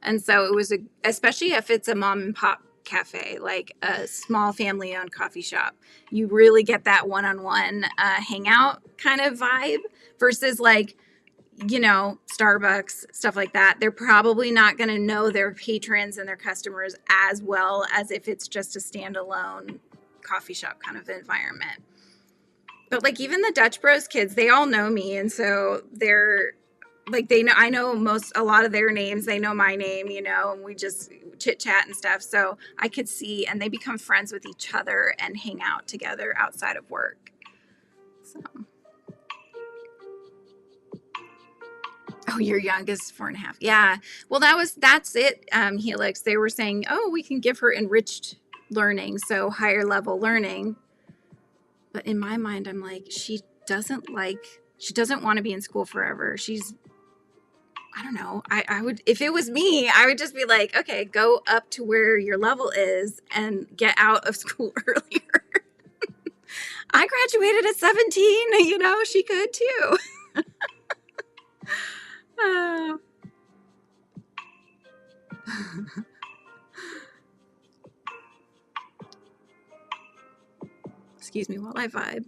Speaker 1: And so it was, especially if it's a mom and pop cafe, like a small family owned coffee shop, you really get that one-on-one hangout kind of vibe versus like, you know, Starbucks, stuff like that, they're probably not going to know their patrons and their customers as well as if it's just a standalone coffee shop kind of environment. But like even the Dutch Bros kids, they all know me. And so they're like, they know, I know a lot of their names. They know my name, you know, and we just chit chat and stuff. So I could see, and they become friends with each other and hang out together outside of work. So. Oh, your youngest 4.5. Yeah. Well, that's it. Helix. They were saying, oh, we can give her enriched learning. So higher level learning. But in my mind, I'm like, she doesn't want to be in school forever. I don't know. I would, if it was me, I would just be like, okay, go up to where your level is and get out of school earlier. I graduated at 17, you know, she could too. Excuse me while I vibe.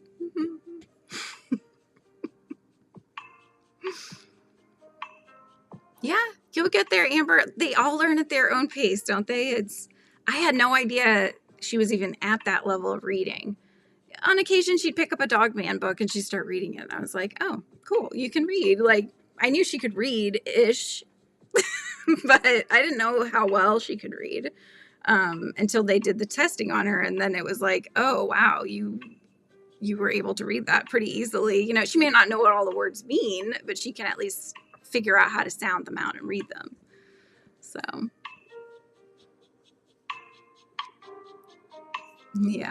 Speaker 1: Yeah, you'll get there, Amber. They all learn at their own pace, don't they? I had no idea she was even at that level of reading. On occasion, she'd pick up a Dog Man book and she'd start reading it. And I was like, oh, cool, you can read. Like, I knew she could read-ish, but I didn't know how well she could read until they did the testing on her. And then it was like, oh, wow, you were able to read that pretty easily. You know, she may not know what all the words mean, but she can at least figure out how to sound them out and read them. So, yeah.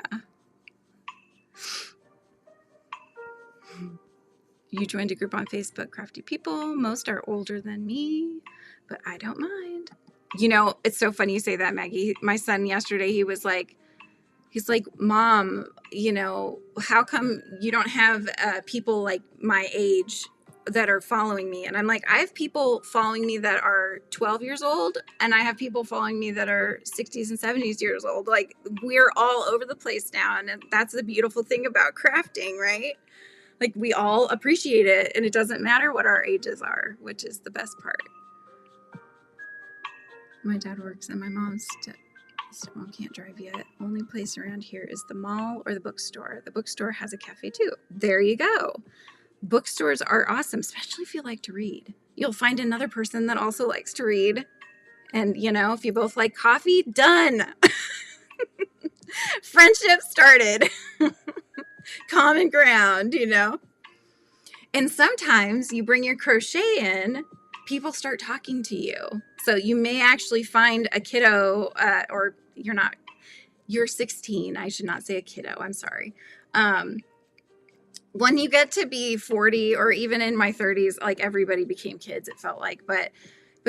Speaker 1: You joined a group on Facebook, Crafty People. Most are older than me, but I don't mind. You know, it's so funny you say that, Maggie. My son yesterday, he's like, Mom, you know, how come you don't have people like my age that are following me? And I'm like, I have people following me that are 12 years old, and I have people following me that are 60s and 70s years old. Like, we're all over the place now, and that's the beautiful thing about crafting, right? Like, we all appreciate it, and it doesn't matter what our ages are, which is the best part. My dad works, and my mom can't drive yet. Only place around here is the mall or the bookstore. The bookstore has a cafe, too. There you go. Bookstores are awesome, especially if you like to read. You'll find another person that also likes to read. And, you know, if you both like coffee, done. Friendship started. Common ground, you know. And sometimes you bring your crochet in, people start talking to you. So you may actually find a kiddo, or you're 16. I should not say a kiddo. I'm sorry. When you get to be 40 or even in my 30s, like everybody became kids, it felt like. But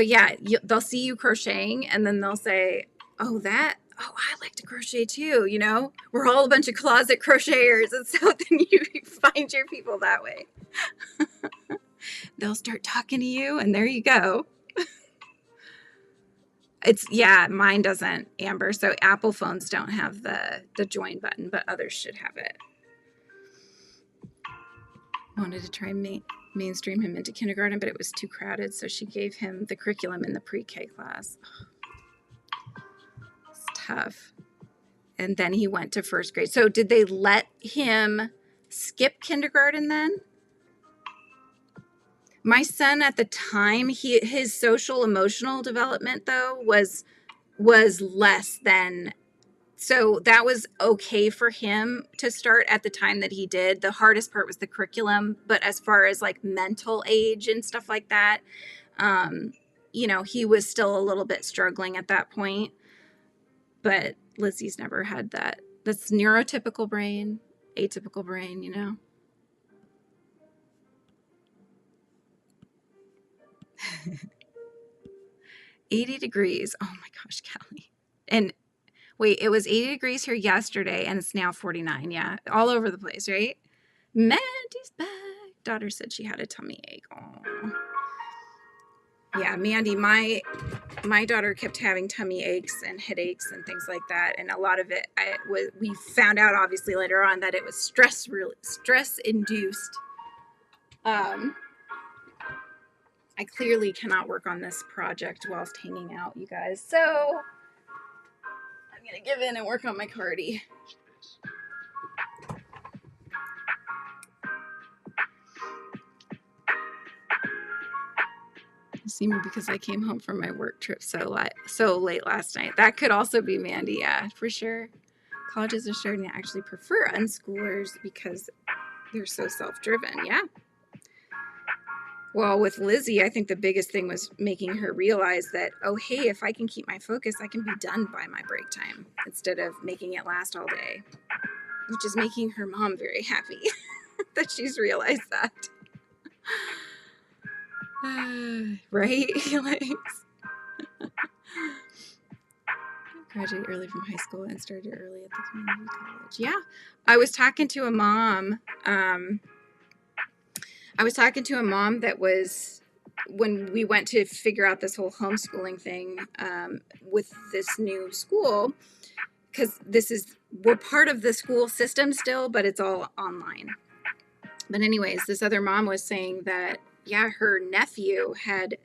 Speaker 1: yeah, they'll see you crocheting and then they'll say, oh, I like to crochet too, you know? We're all a bunch of closet crocheters. And so then you find your people that way. They'll start talking to you and there you go. Mine doesn't, Amber. So Apple phones don't have the join button, but others should have it. Wanted to try and mainstream him into kindergarten, but it was too crowded. So she gave him the curriculum in the pre-K class. It's tough. And then he went to first grade. So did they let him skip kindergarten then? My son at the time, his social emotional development though was less than, so that was okay for him to start at the time that he did. The hardest part was the curriculum, but as far as like mental age and stuff like that, you know, he was still a little bit struggling at that point. But Lizzie's never had that. That's neurotypical brain, atypical brain, you know. $80 degrees. Oh my gosh, Callie. And wait, it was 80 degrees here yesterday and it's now 49. Yeah, all over the place, right? Mandy's back. Daughter said she had a tummy ache. Oh. Yeah, Mandy, my daughter kept having tummy aches and headaches and things like that. And a lot of it, we found out obviously later on that it was stress induced. I clearly cannot work on this project whilst hanging out, you guys. So I'm gonna give in and work on my cardi. You see me because I came home from my work trip so late last night. That could also be Mandy, yeah, for sure. Colleges are starting to actually prefer unschoolers because they're so self-driven, yeah. Well, with Lizzie, I think the biggest thing was making her realize that, oh, hey, if I can keep my focus, I can be done by my break time instead of making it last all day, which is making her mom very happy that she's realized that. Right? Like, graduated early from high school and started early at the community college. Yeah, I was talking to a mom. That was when we went to figure out this whole homeschooling thing with this new school, because we're part of the school system still, but it's all online. But anyways, this other mom was saying that, yeah, her nephew had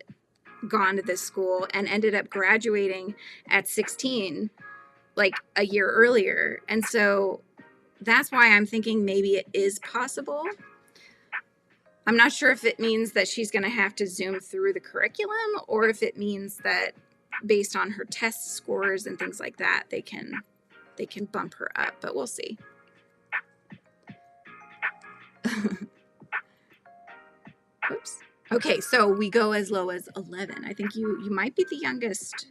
Speaker 1: gone to this school and ended up graduating at 16, like a year earlier. And so that's why I'm thinking maybe it is possible. I'm not sure if it means that she's going to have to zoom through the curriculum, or if it means that based on her test scores and things like that, they can bump her up, but we'll see. Oops. Okay, so we go as low as 11. I think you might be the youngest.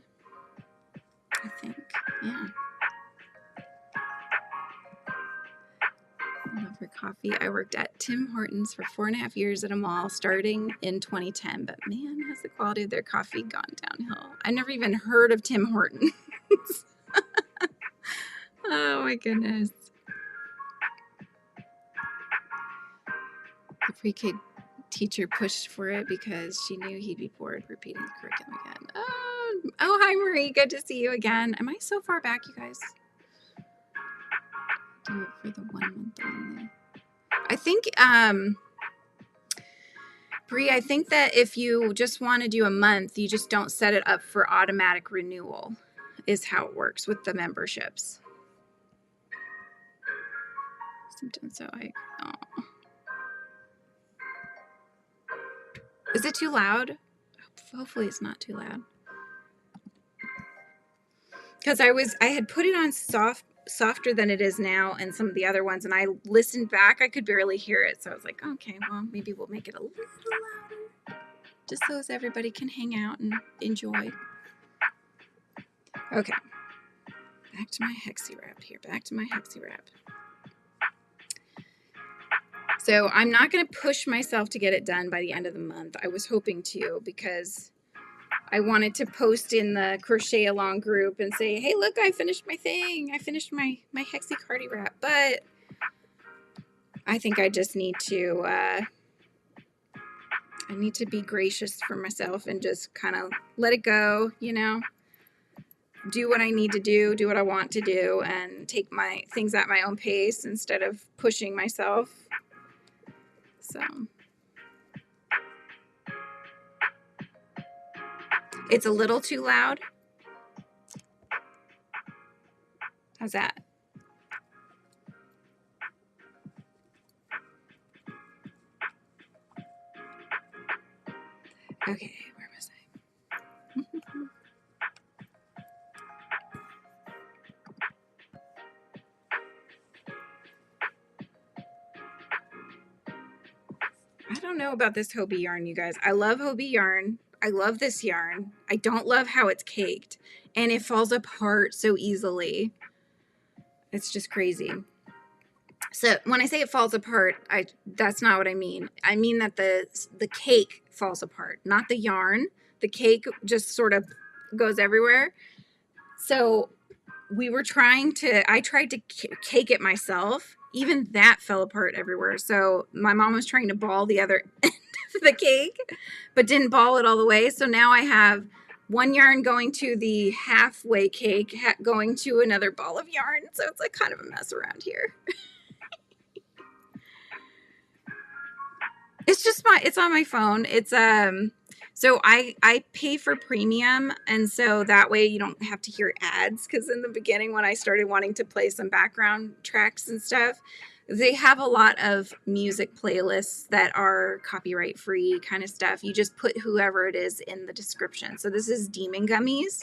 Speaker 1: I think, yeah. I love her coffee. I worked at Tim Hortons for 4.5 years at a mall starting in 2010, but man, has the quality of their coffee gone downhill. I never even heard of Tim Hortons. Oh my goodness. The pre-K teacher pushed for it because she knew he'd be bored repeating the curriculum again. Oh, hi Marie, good to see you again. Am I so far back, you guys? Do it for the 1 month only. I think, Bree, I think that if you just want to do a month, you just don't set it up for automatic renewal, is how it works with the memberships. So oh. Is it too loud? Hopefully it's not too loud. Because I had put it on softer than it is now and some of the other ones, and I listened back, I could barely hear it. So I was like, okay, well, maybe we'll make it a little louder just so as everybody can hang out and enjoy. Okay, back to my hexie wrap here. Back to my hexie wrap. So I'm not going to push myself to get it done by the end of the month. I was hoping to, because I wanted to post in the crochet along group and say, hey, look, I finished my thing. I finished my hexie cardi wrap. But I think I just need to, I need to be gracious for myself and just kind of let it go, you know, do what I need to do what I want to do, and take my things at my own pace instead of pushing myself. So it's a little too loud. How's that? Okay, where was I? I don't know about this Hobie yarn, you guys. I love Hobie yarn. I love this yarn. I don't love how it's caked, and it falls apart so easily. It's just crazy. So when I say it falls apart, that's not what I mean. I mean that the cake falls apart, not the yarn. The cake just sort of goes everywhere. So I tried to cake it myself. Even that fell apart everywhere. So my mom was trying to ball the other end of the cake, but didn't ball it all the way. So now I have one yarn going to the halfway cake, going to another ball of yarn. So it's like kind of a mess around here. It's just it's on my phone. It's So I pay for premium, and so that way you don't have to hear ads, because in the beginning when I started wanting to play some background tracks and stuff, they have a lot of music playlists that are copyright free kind of stuff. You just put whoever it is in the description. So this is Demon Gummies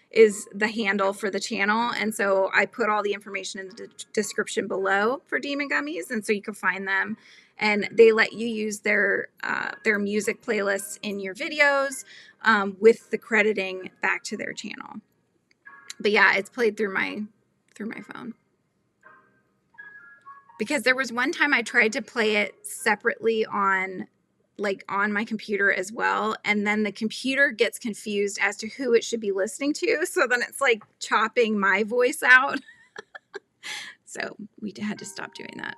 Speaker 1: is the handle for the channel, and so I put all the information in the description below for Demon Gummies, and so you can find them, and they let you use their music playlists in your videos with the crediting back to their channel. But yeah, it's played through my phone, because there was one time I tried to play it separately on my computer as well, and then the computer gets confused as to who it should be listening to, so then it's like chopping my voice out. So we had to stop doing that.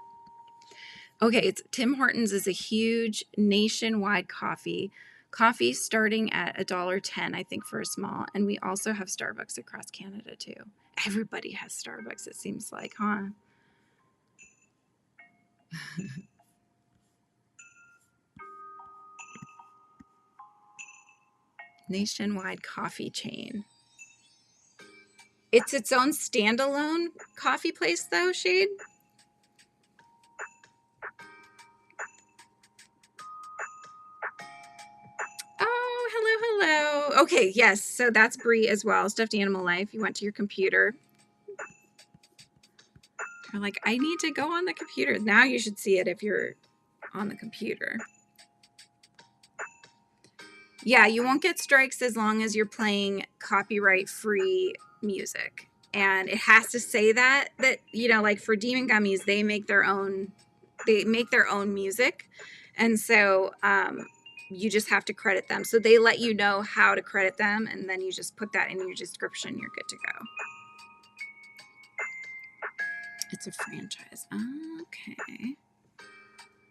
Speaker 1: Okay, it's Tim Hortons is a huge nationwide coffee starting at $1.10, I think, for a small, and we also have Starbucks across Canada too. Everybody has Starbucks, it seems like, huh? Nationwide coffee chain. It's its own standalone coffee place though, Shade. Oh, hello. Okay, yes, so that's Brie as well. Stuffed Animal Life. You went to your computer. You're like, I need to go on the computer. Now you should see it if you're on the computer. Yeah, you won't get strikes as long as you're playing copyright-free music. And it has to say that, you know, like for Demon Gummies, they make their own music. And so you just have to credit them. So they let you know how to credit them, and then you just put that in your description. You're good to go. It's a franchise. Okay.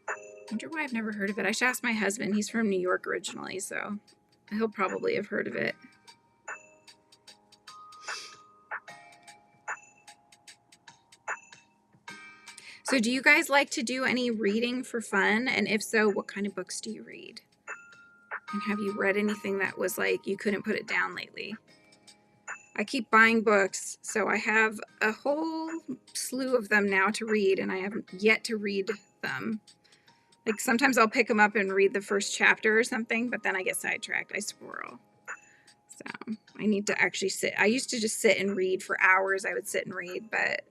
Speaker 1: I wonder why I've never heard of it. I should ask my husband. He's from New York originally, so he'll probably have heard of it. So do you guys like to do any reading for fun? And if so, what kind of books do you read? And have you read anything that was like you couldn't put it down lately? I keep buying books, so I have a whole slew of them now to read, and I haven't yet to read them. Like sometimes I'll pick them up and read the first chapter or something, but then I get sidetracked. I squirrel. So I need to actually sit. I used to just sit and read for hours. I would sit and read, but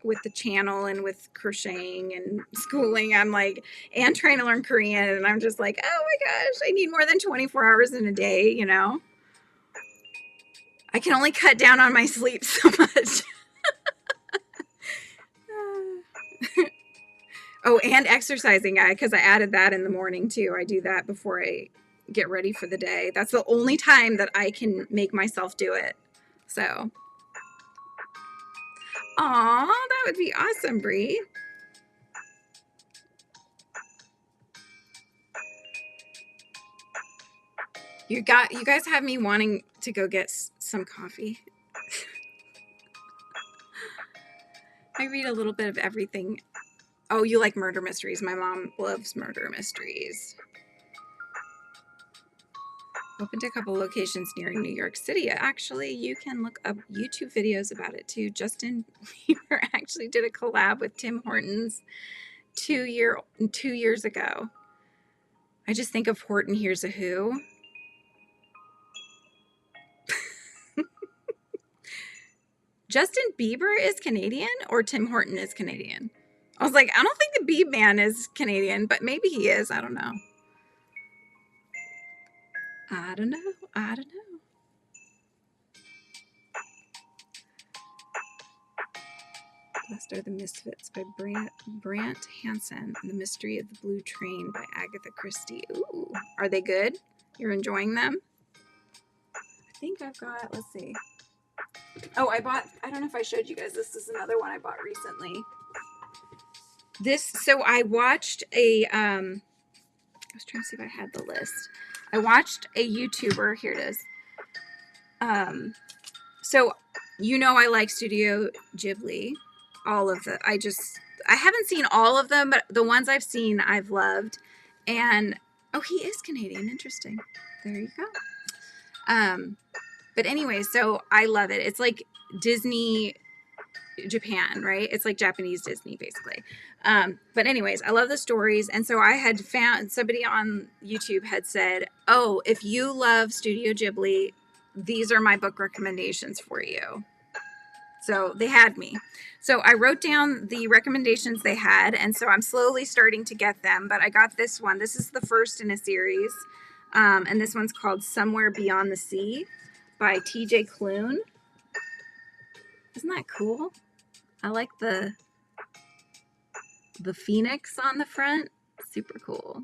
Speaker 1: with the channel and with crocheting and schooling, I'm like, and trying to learn Korean, and I'm just like, oh my gosh, I need more than 24 hours in a day, you know? I can only cut down on my sleep so much. Oh, and exercising, because I added that in the morning too. I do that before I get ready for the day. That's the only time that I can make myself do it. So, aw, that would be awesome, Brie. You guys have me wanting to go get some coffee. I read a little bit of everything. Oh, you like murder mysteries. My mom loves murder mysteries. Opened a couple locations near New York City. Actually, you can look up YouTube videos about it too. Justin Bieber actually did a collab with Tim Hortons 2 years ago. I just think of Horton Hears a Who. Justin Bieber is Canadian, or Tim Horton is Canadian? I was like, I don't think the Beeb Man is Canadian, but maybe he is. I don't know. I don't know. Blessed Are the Misfits by Brant Hansen, and The Mystery of the Blue Train by Agatha Christie. Ooh, are they good? You're enjoying them? I think I've got, let's see. Oh, I don't know if I showed you guys, this is another one I bought recently. So I watched I was trying to see if I had the list. I watched a YouTuber, here it is. So, you know, I like Studio Ghibli, all of I haven't seen all of them, but the ones I've seen, I've loved. And, oh, he is Canadian, interesting. There you go. But anyway, so I love it. It's like Disney Japan, right? It's like Japanese Disney, basically. But anyways, I love the stories. And so I had found somebody on YouTube had said, oh, if you love Studio Ghibli, these are my book recommendations for you. So they had me. So I wrote down the recommendations they had, and so I'm slowly starting to get them, but I got this one. This is the first in a series, and this one's called Somewhere Beyond the Sea by TJ Klune. Isn't that cool? I like the phoenix on the front. Super cool.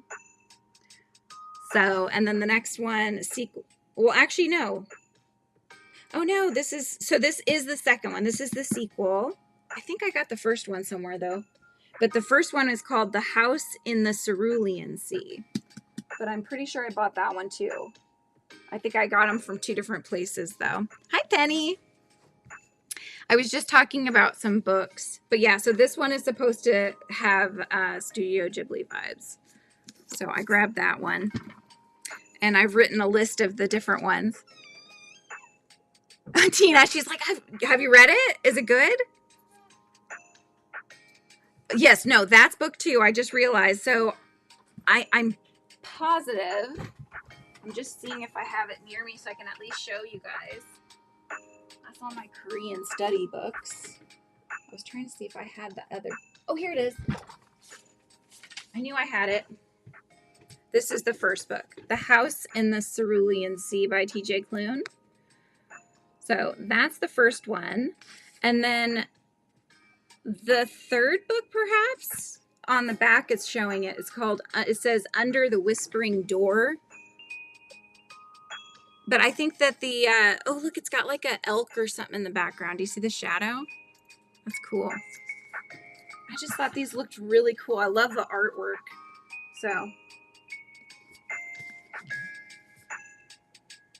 Speaker 1: So, and then the next one, well, actually, no. Oh, no, this is the second one. This is the sequel. I think I got the first one somewhere, though. But the first one is called The House in the Cerulean Sea. But I'm pretty sure I bought that one, too. I think I got them from 2 different places, though. Hi, Penny. I was just talking about some books. But yeah, so this one is supposed to have Studio Ghibli vibes. So I grabbed that one. And I've written a list of the different ones. Tina, she's like, have you read it? Is it good? Yes, no, that's book 2. I just realized. So I'm positive. I'm just seeing if I have it near me so I can at least show you guys. That's all my Korean study books. I was trying to see if I had the other. Oh, here it is. I knew I had it. This is the first book, The House in the Cerulean Sea by TJ Klune. So that's the first one. And then the third book, perhaps, on the back it's showing it. It's called, it says Under the Whispering Door. But I think that the, oh, look, it's got like an elk or something in the background. Do you see the shadow? That's cool. I just thought these looked really cool. I love the artwork. So,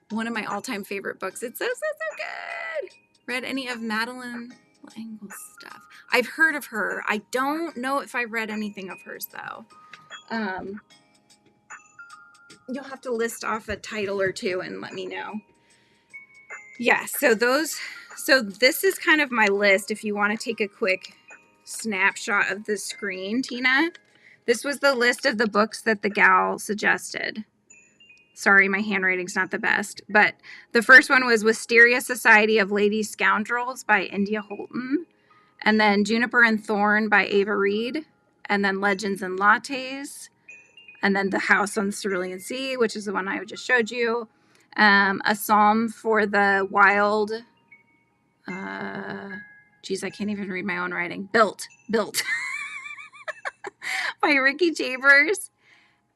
Speaker 1: one of my all-time favorite books. It's so good. Read any of Madeline L'Engle's stuff? I've heard of her. I don't know if I read anything of hers, though. You'll have to list off a title or 2 and let me know. Yeah, so this is kind of my list if you want to take a quick snapshot of the screen, Tina. This was the list of the books that the gal suggested. Sorry, my handwriting's not the best. But the first one was Wisteria Society of Lady Scoundrels by India Holton. And then Juniper and Thorn by Ava Reed. And then Legends and Lattes. And then The House on the Cerulean Sea, which is the one I just showed you. A Psalm for the Wild. Geez, I can't even read my own writing. Built. By Ricky Chambers.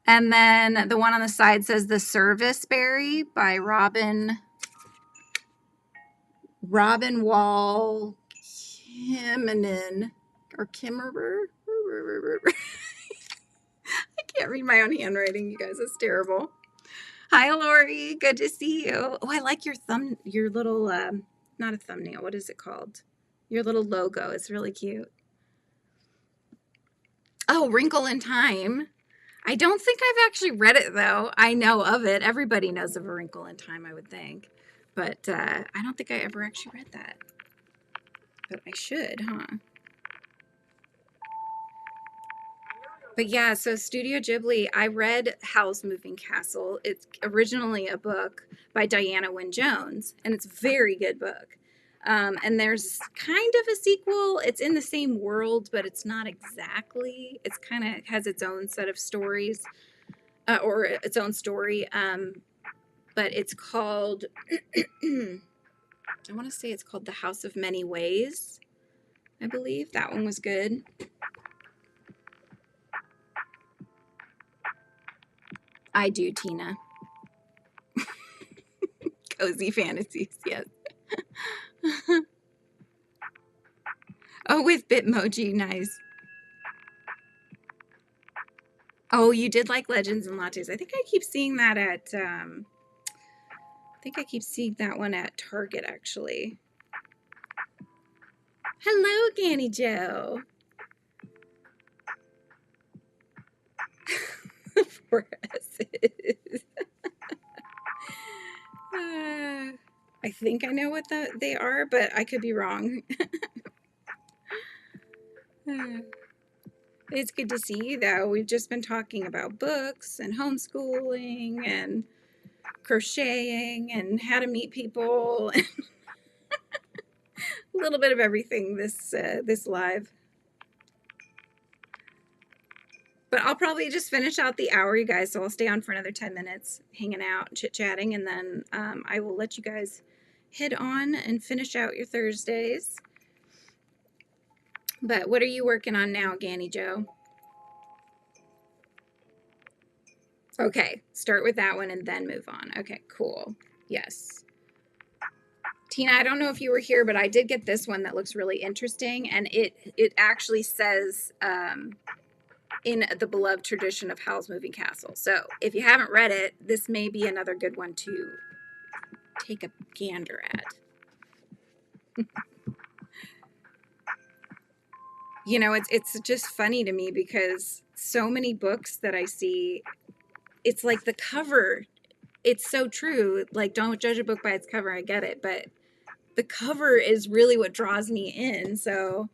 Speaker 1: And then the one on the side says The Serviceberry by Robin Wall Kimmerer or Kimmerer. I can't read my own handwriting, you guys. It's terrible. Hi, Lori. Good to see you. Oh, I like your little, not a thumbnail. What is it called? Your little logo. It's really cute. Oh, Wrinkle in Time. I don't think I've actually read it, though. I know of it. Everybody knows of A Wrinkle in Time, I would think. But I don't think I ever actually read that. But I should, huh? But yeah, so Studio Ghibli, I read Howl's Moving Castle. It's originally a book by Diana Wynne Jones, and it's a very good book. And there's kind of a sequel. It's in the same world, but it's not exactly. It's kind of has its own set of stories, or its own story. But it's called, I want to say it's called The House of Many Ways, I believe. That one was good. I do, Tina. Cozy fantasies, yes. Oh, with Bitmoji, nice. Oh, you did like Legends and Lattes. I think I keep seeing that at, one at Target, actually. Hello, Ganny Joe. For S's. think I know what they are, but I could be wrong. It's good to see you, though. We've just been talking about books and homeschooling and crocheting and how to meet people. A little bit of everything this live. But I'll probably just finish out the hour, you guys, so I'll stay on for another 10 minutes, hanging out, chit-chatting, and then I will let you guys head on and finish out your Thursdays. But what are you working on now, Ganny Joe? Okay, start with that one and then move on. Okay, cool. Yes. Tina, I don't know if you were here, but I did get this one that looks really interesting, and it actually says... in the beloved tradition of Howl's Moving Castle. So if you haven't read it, this may be another good one to take a gander at. You know, it's just funny to me because so many books that I see, it's like the cover, it's so true. Like, don't judge a book by its cover. I get it, but the cover is really what draws me in. So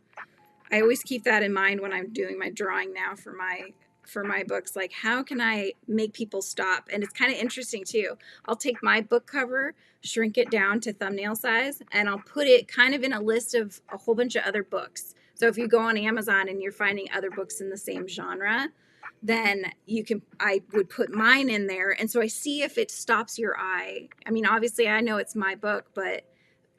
Speaker 1: I always keep that in mind when I'm doing my drawing now for my books. Like, how can I make people stop? And it's kind of interesting too. I'll take my book cover, shrink it down to thumbnail size, and I'll put it kind of in a list of a whole bunch of other books. So if you go on Amazon and you're finding other books in the same genre, then I would put mine in there. And so I see if it stops your eye. I mean, obviously I know it's my book, but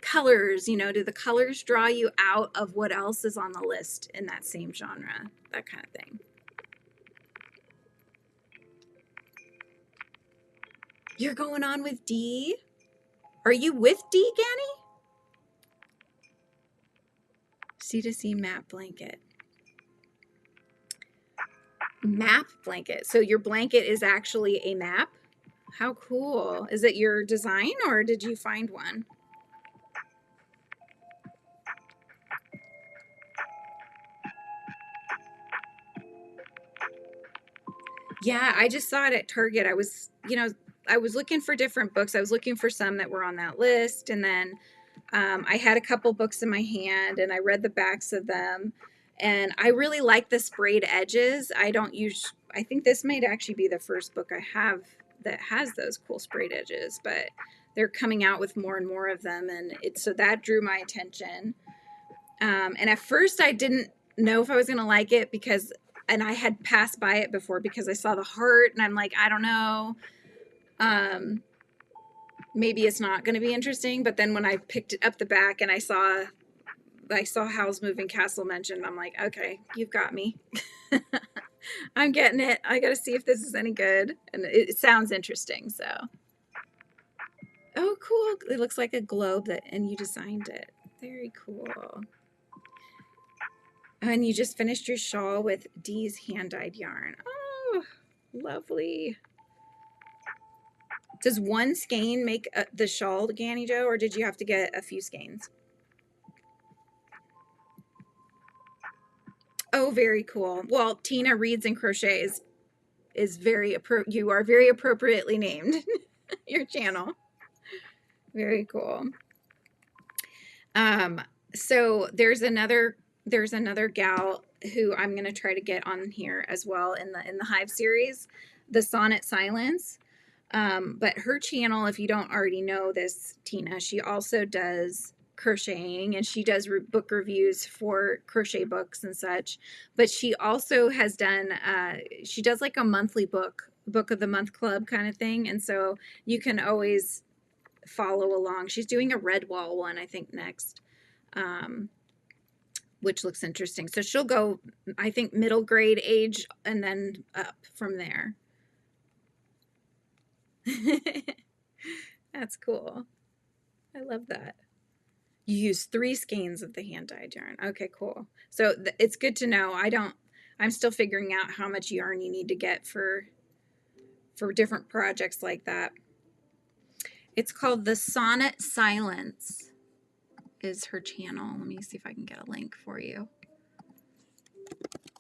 Speaker 1: colors, you know, do the colors draw you out of what else is on the list in that same genre? That kind of thing. You're going on with D? Are you with D, Ganny? C2C map blanket. Map blanket. So your blanket is actually a map? How cool. Is it your design or did you find one? Yeah, I just saw it at Target. I was looking for different books. I was looking for some that were on that list. And then I had a couple books in my hand and I read the backs of them. And I really like the sprayed edges. I think this might actually be the first book I have that has those cool sprayed edges, but they're coming out with more and more of them. And so that drew my attention. And at first I didn't know if I was going to like it and I had passed by it before because I saw the heart and I'm like, I don't know. Maybe it's not going to be interesting. But then when I picked it up the back and I saw Howl's Moving Castle mentioned, I'm like, okay, you've got me. I'm getting it. I got to see if this is any good. And it sounds interesting. So, oh, cool. It looks like a globe and you designed it. Very cool. And you just finished your shawl with Dee's hand-dyed yarn. Oh, lovely. Does one skein make the shawl, Ganny Joe, or did you have to get a few skeins? Oh, very cool. Well, Tina Reads and Crochets is you are very appropriately named your channel. Very cool. So there's another gal who I'm going to try to get on here as well in the Hive series, the Sonnet Silence. But her channel, if you don't already know this, Tina, she also does crocheting and she does book reviews for crochet books and such. But she also has done, she does like a monthly book of the month club kind of thing. And so you can always follow along. She's doing a Redwall one, I think, next. Which looks interesting. So she'll go, I think, middle grade age and then up from there. That's cool. I love that. You use 3 skeins of the hand-dyed yarn. Okay, cool. So it's good to know. I'm still figuring out how much yarn you need to get for different projects like that. It's called the Sonnet Silence is her channel. Let me see if I can get a link for you.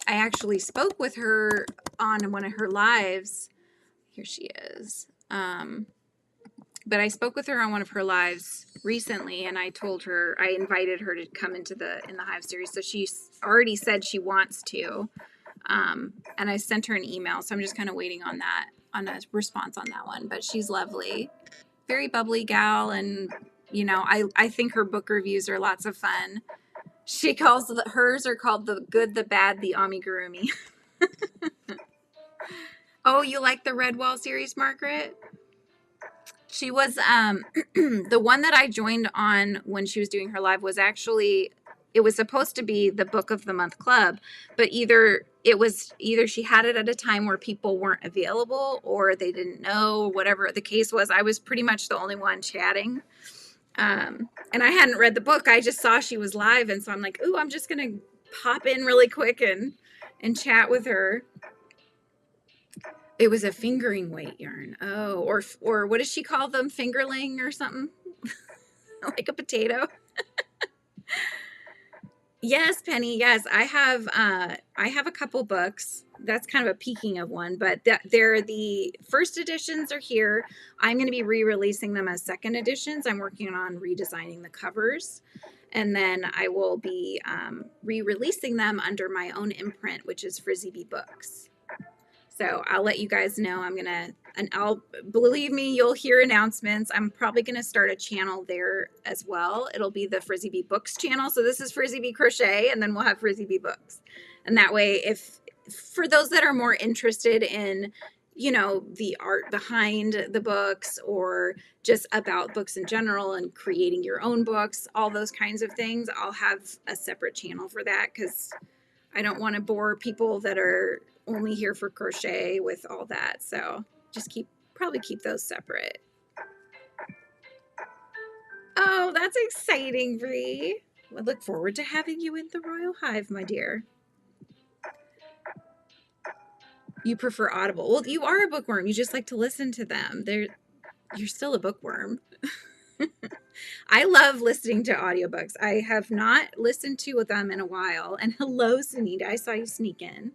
Speaker 1: I actually spoke with her on one of her lives. Here she is. But I spoke with her on one of her lives recently, and I told her, I invited her to come into the In the Hive series. So she's already said she wants to. And I sent her an email, so I'm just kind of waiting on that, on a response on that one. But she's lovely, very bubbly gal, and you know, I think her book reviews are lots of fun. She calls hers are called The Good, the Bad, the Amigurumi. Oh, you like the Redwall series, Margaret? She was the one that I joined on when she was doing her live was actually, it was supposed to be the Book of the Month Club, but either she had it at a time where people weren't available or they didn't know, whatever the case was. I was pretty much the only one chatting. And I hadn't read the book. I just saw she was live, and so I'm like, ooh, I'm just gonna pop in really quick and chat with her. It was a fingering weight yarn. Oh, or what does she call them? Fingerling or something? Like a potato. Yes, Penny. Yes, I have a couple books. That's kind of a peeking of one, but they're the first editions are here. I'm going to be re-releasing them as second editions. I'm working on redesigning the covers, and then I will be re-releasing them under my own imprint, which is FRIZZY'S Books. So I'll let you guys know. I'll believe me, you'll hear announcements. I'm probably going to start a channel there as well. It'll be the FRIZZY'S Books channel. So this is FRIZZY'S Crochet, and then we'll have FRIZZY'S Books. And that way, if for those that are more interested in, you know, the art behind the books or just about books in general and creating your own books, all those kinds of things, I'll have a separate channel for that because I don't want to bore people that are only here for crochet with all that. So just probably keep those separate. Oh, that's exciting, Bree. I look forward to having you in the Royal Hive, my dear. You prefer Audible. Well, you are a bookworm. You just like to listen to them. You're still a bookworm. I love listening to audiobooks. I have not listened to them in a while. And hello, Sunita. I saw you sneak in.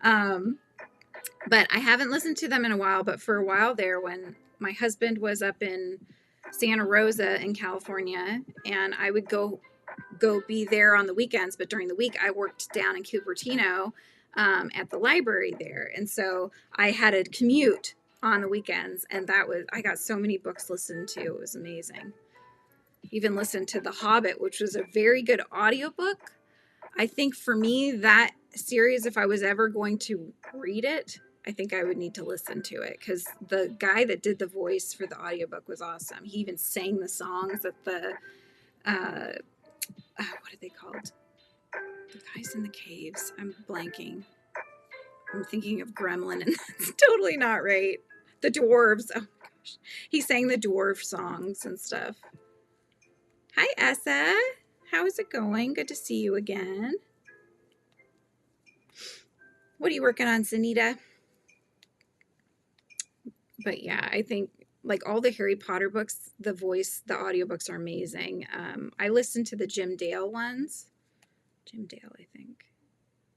Speaker 1: But I haven't listened to them in a while. But for a while there, when my husband was up in Santa Rosa in California, and I would go be there on the weekends, but during the week I worked down in Cupertino at the library there, and so I had a commute on the weekends, and I got so many books listened to. It was amazing. Even listened to The Hobbit, which was a very good audiobook. I think for me, that series, if I was ever going to read it, I think I would need to listen to it because the guy that did the voice for the audiobook was awesome. He even sang the songs at the what are they called? The guys in the caves. I'm blanking. I'm thinking of Gremlin, and that's totally not right. The dwarves. Oh my gosh. He sang the dwarf songs and stuff. Hi, Essa. How is it going? Good to see you again. What are you working on, Sunita? But yeah, I think like all the Harry Potter books, the audiobooks are amazing. I listened to the Jim Dale ones. Jim Dale, I think.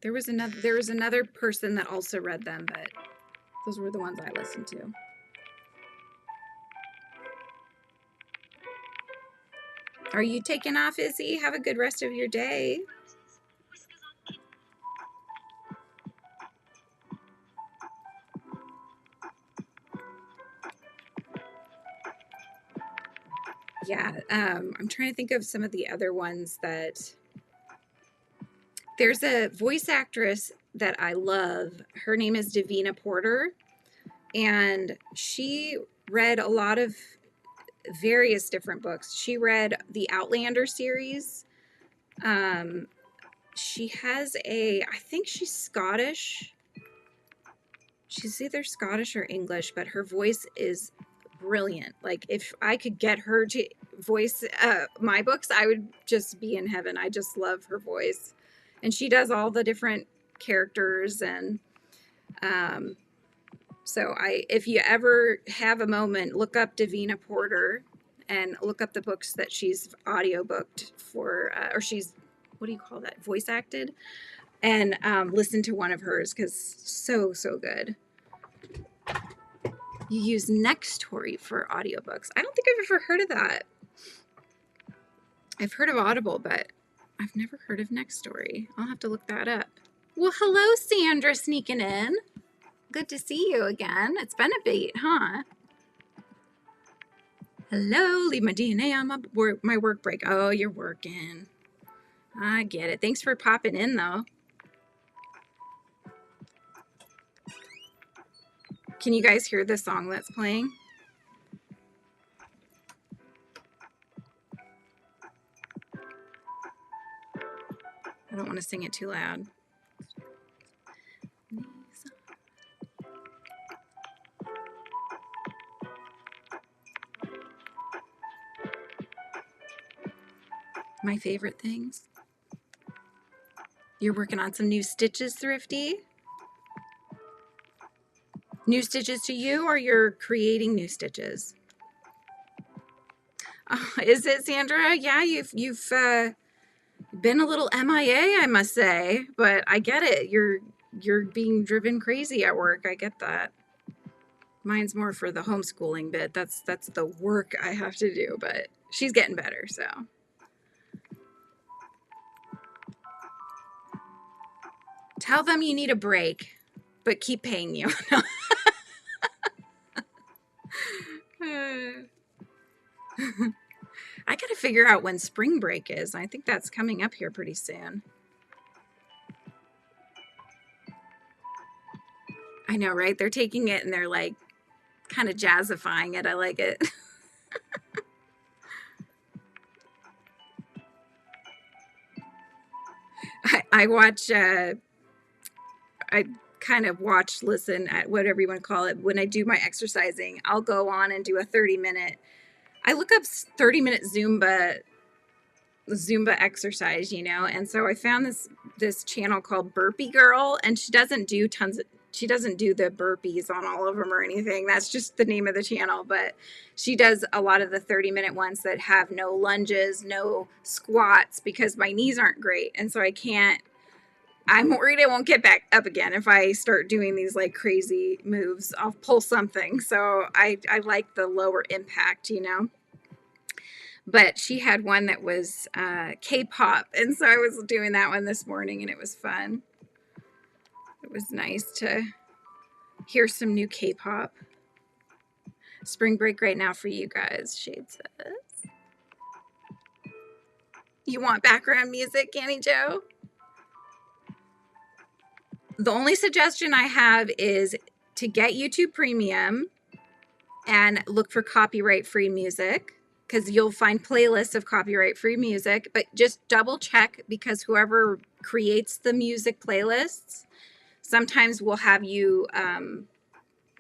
Speaker 1: There was another person that also read them, but those were the ones I listened to. Are you taking off, Izzy? Have a good rest of your day. Yeah, I'm trying to think of some of the other ones that... There's a voice actress that I love. Her name is Davina Porter, and she read a lot of various different books. She read the Outlander series. She has I think she's Scottish. She's either Scottish or English, but her voice is brilliant. Like if I could get her to voice my books, I would just be in heaven. I just love her voice. And she does all the different characters, and so if you ever have a moment, look up Davina Porter and look up the books that she's audiobooked for, or she's, what do you call that, voice acted, and listen to one of hers because so good. You use Nextory for audiobooks. I don't think I've ever heard of that. I've heard of Audible, but I've never heard of Nextory. I'll have to look that up. Well, hello, Sandra, sneaking in. Good to see you again. It's been a beat, huh? Hello, leave my DNA on my work break. Oh, you're working. I get it. Thanks for popping in, though. Can you guys hear the song that's playing? I don't want to sing it too loud. My favorite things. You're working on some new stitches, Thrifty? New stitches to you, or you're creating new stitches? Is it, Sandra? Yeah, you've been a little MIA, I must say, but I get it. You're being driven crazy at work. I get that. Mine's more for the homeschooling bit. That's the work I have to do, but she's getting better, so. Tell them you need a break, but keep paying you. I gotta figure out when spring break is. I think that's coming up here pretty soon. I know, right? They're taking it and they're like kind of jazzifying it. I like it. I watch, I kind of watch, listen at whatever you want to call it. When I do my exercising, I'll go on and do a 30-minute, I look up 30-minute Zumba exercise, you know? And so I found this channel called Burpee Girl, and she doesn't do the burpees on all of them or anything. That's just the name of the channel, but she does a lot of the 30-minute ones that have no lunges, no squats, because my knees aren't great. And so I'm worried I won't get back up again if I start doing these like crazy moves. I'll pull something. So I like the lower impact, you know? But she had one that was K-pop. And so I was doing that one this morning and it was fun. It was nice to hear some new K-pop. Spring break right now for you guys, Shade says. You want background music, Annie Joe? The only suggestion I have is to get YouTube Premium and look for copyright-free music, because you'll find playlists of copyright-free music, but just double check, because whoever creates the music playlists sometimes will have you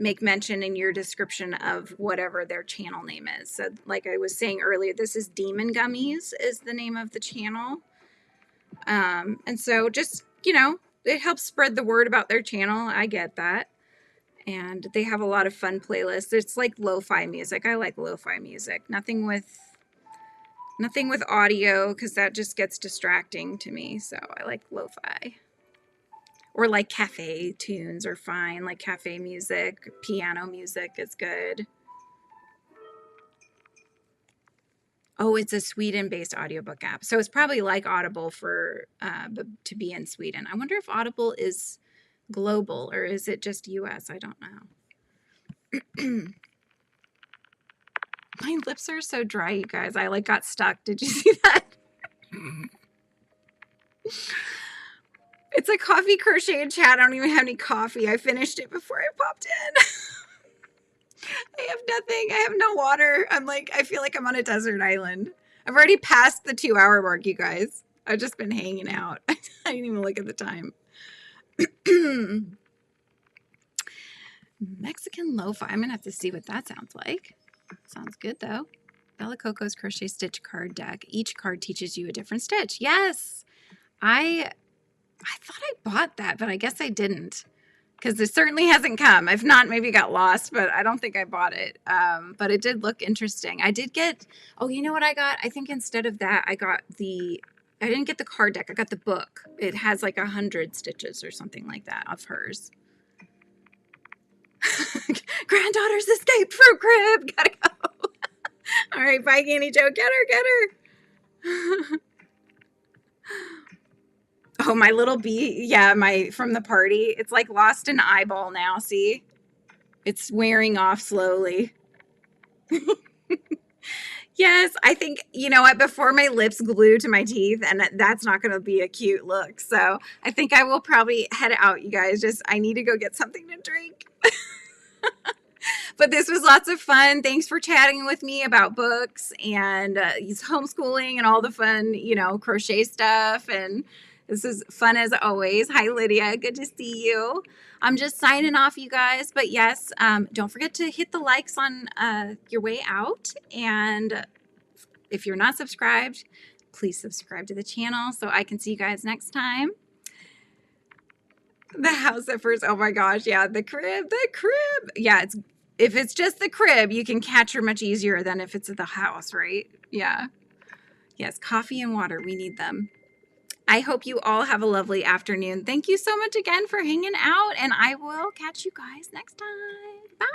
Speaker 1: make mention in your description of whatever their channel name is. So like I was saying earlier, this is Demon Gummies is the name of the channel. And so just, you know, it helps spread the word about their channel. I get that. And they have a lot of fun playlists. It's like lo-fi music. I like lo-fi music. Nothing with audio, because that just gets distracting to me. So I like lo-fi. Or like cafe tunes are fine. Like cafe music, piano music is good. Oh, it's a Sweden-based audiobook app. So it's probably like Audible for to be in Sweden. I wonder if Audible is global or is it just US? I don't know. My lips are so dry, you guys. I like got stuck. Did you see that? It's a coffee crochet chat. I don't even have any coffee. I finished it before I popped in. I have nothing. I have no water. I'm like, I feel like I'm on a desert island. I've already passed the 2-hour mark, you guys. I've just been hanging out. I didn't even look at the time. Mexican lo-fi. I'm going to have to see what that sounds like. Sounds good, though. Bella Coco's Crochet Stitch card deck. Each card teaches you a different stitch. Yes! I thought I bought that, but I guess I didn't. Because it certainly hasn't come. If not, maybe it got lost, but I don't think I bought it. But it did look interesting. I did get, oh, you know what I got? I think instead of that, I didn't get the card deck. I got the book. It has like 100 stitches or something like that of hers. Granddaughter's escaped from crib. Gotta go. All right, bye, Candy Joe. Get her, get her. Oh, my little bee. Yeah, from the party. It's like lost an eyeball now. See? It's wearing off slowly. Yes, I think, you know what, before my lips glue to my teeth, and that's not going to be a cute look. So I think I will probably head out, you guys. I need to go get something to drink. But this was lots of fun. Thanks for chatting with me about books and homeschooling and all the fun, crochet stuff. And this is fun as always. Hi, Lydia. Good to see you. I'm just signing off, you guys. But yes, don't forget to hit the likes on your way out. And if you're not subscribed, please subscribe to the channel so I can see you guys next time. The house at first. Oh my gosh. Yeah, the crib. Yeah, if it's just the crib, you can catch her much easier than if it's at the house, right? Yeah. Yes, coffee and water. We need them. I hope you all have a lovely afternoon. Thank you so much again for hanging out, and I will catch you guys next time. Bye.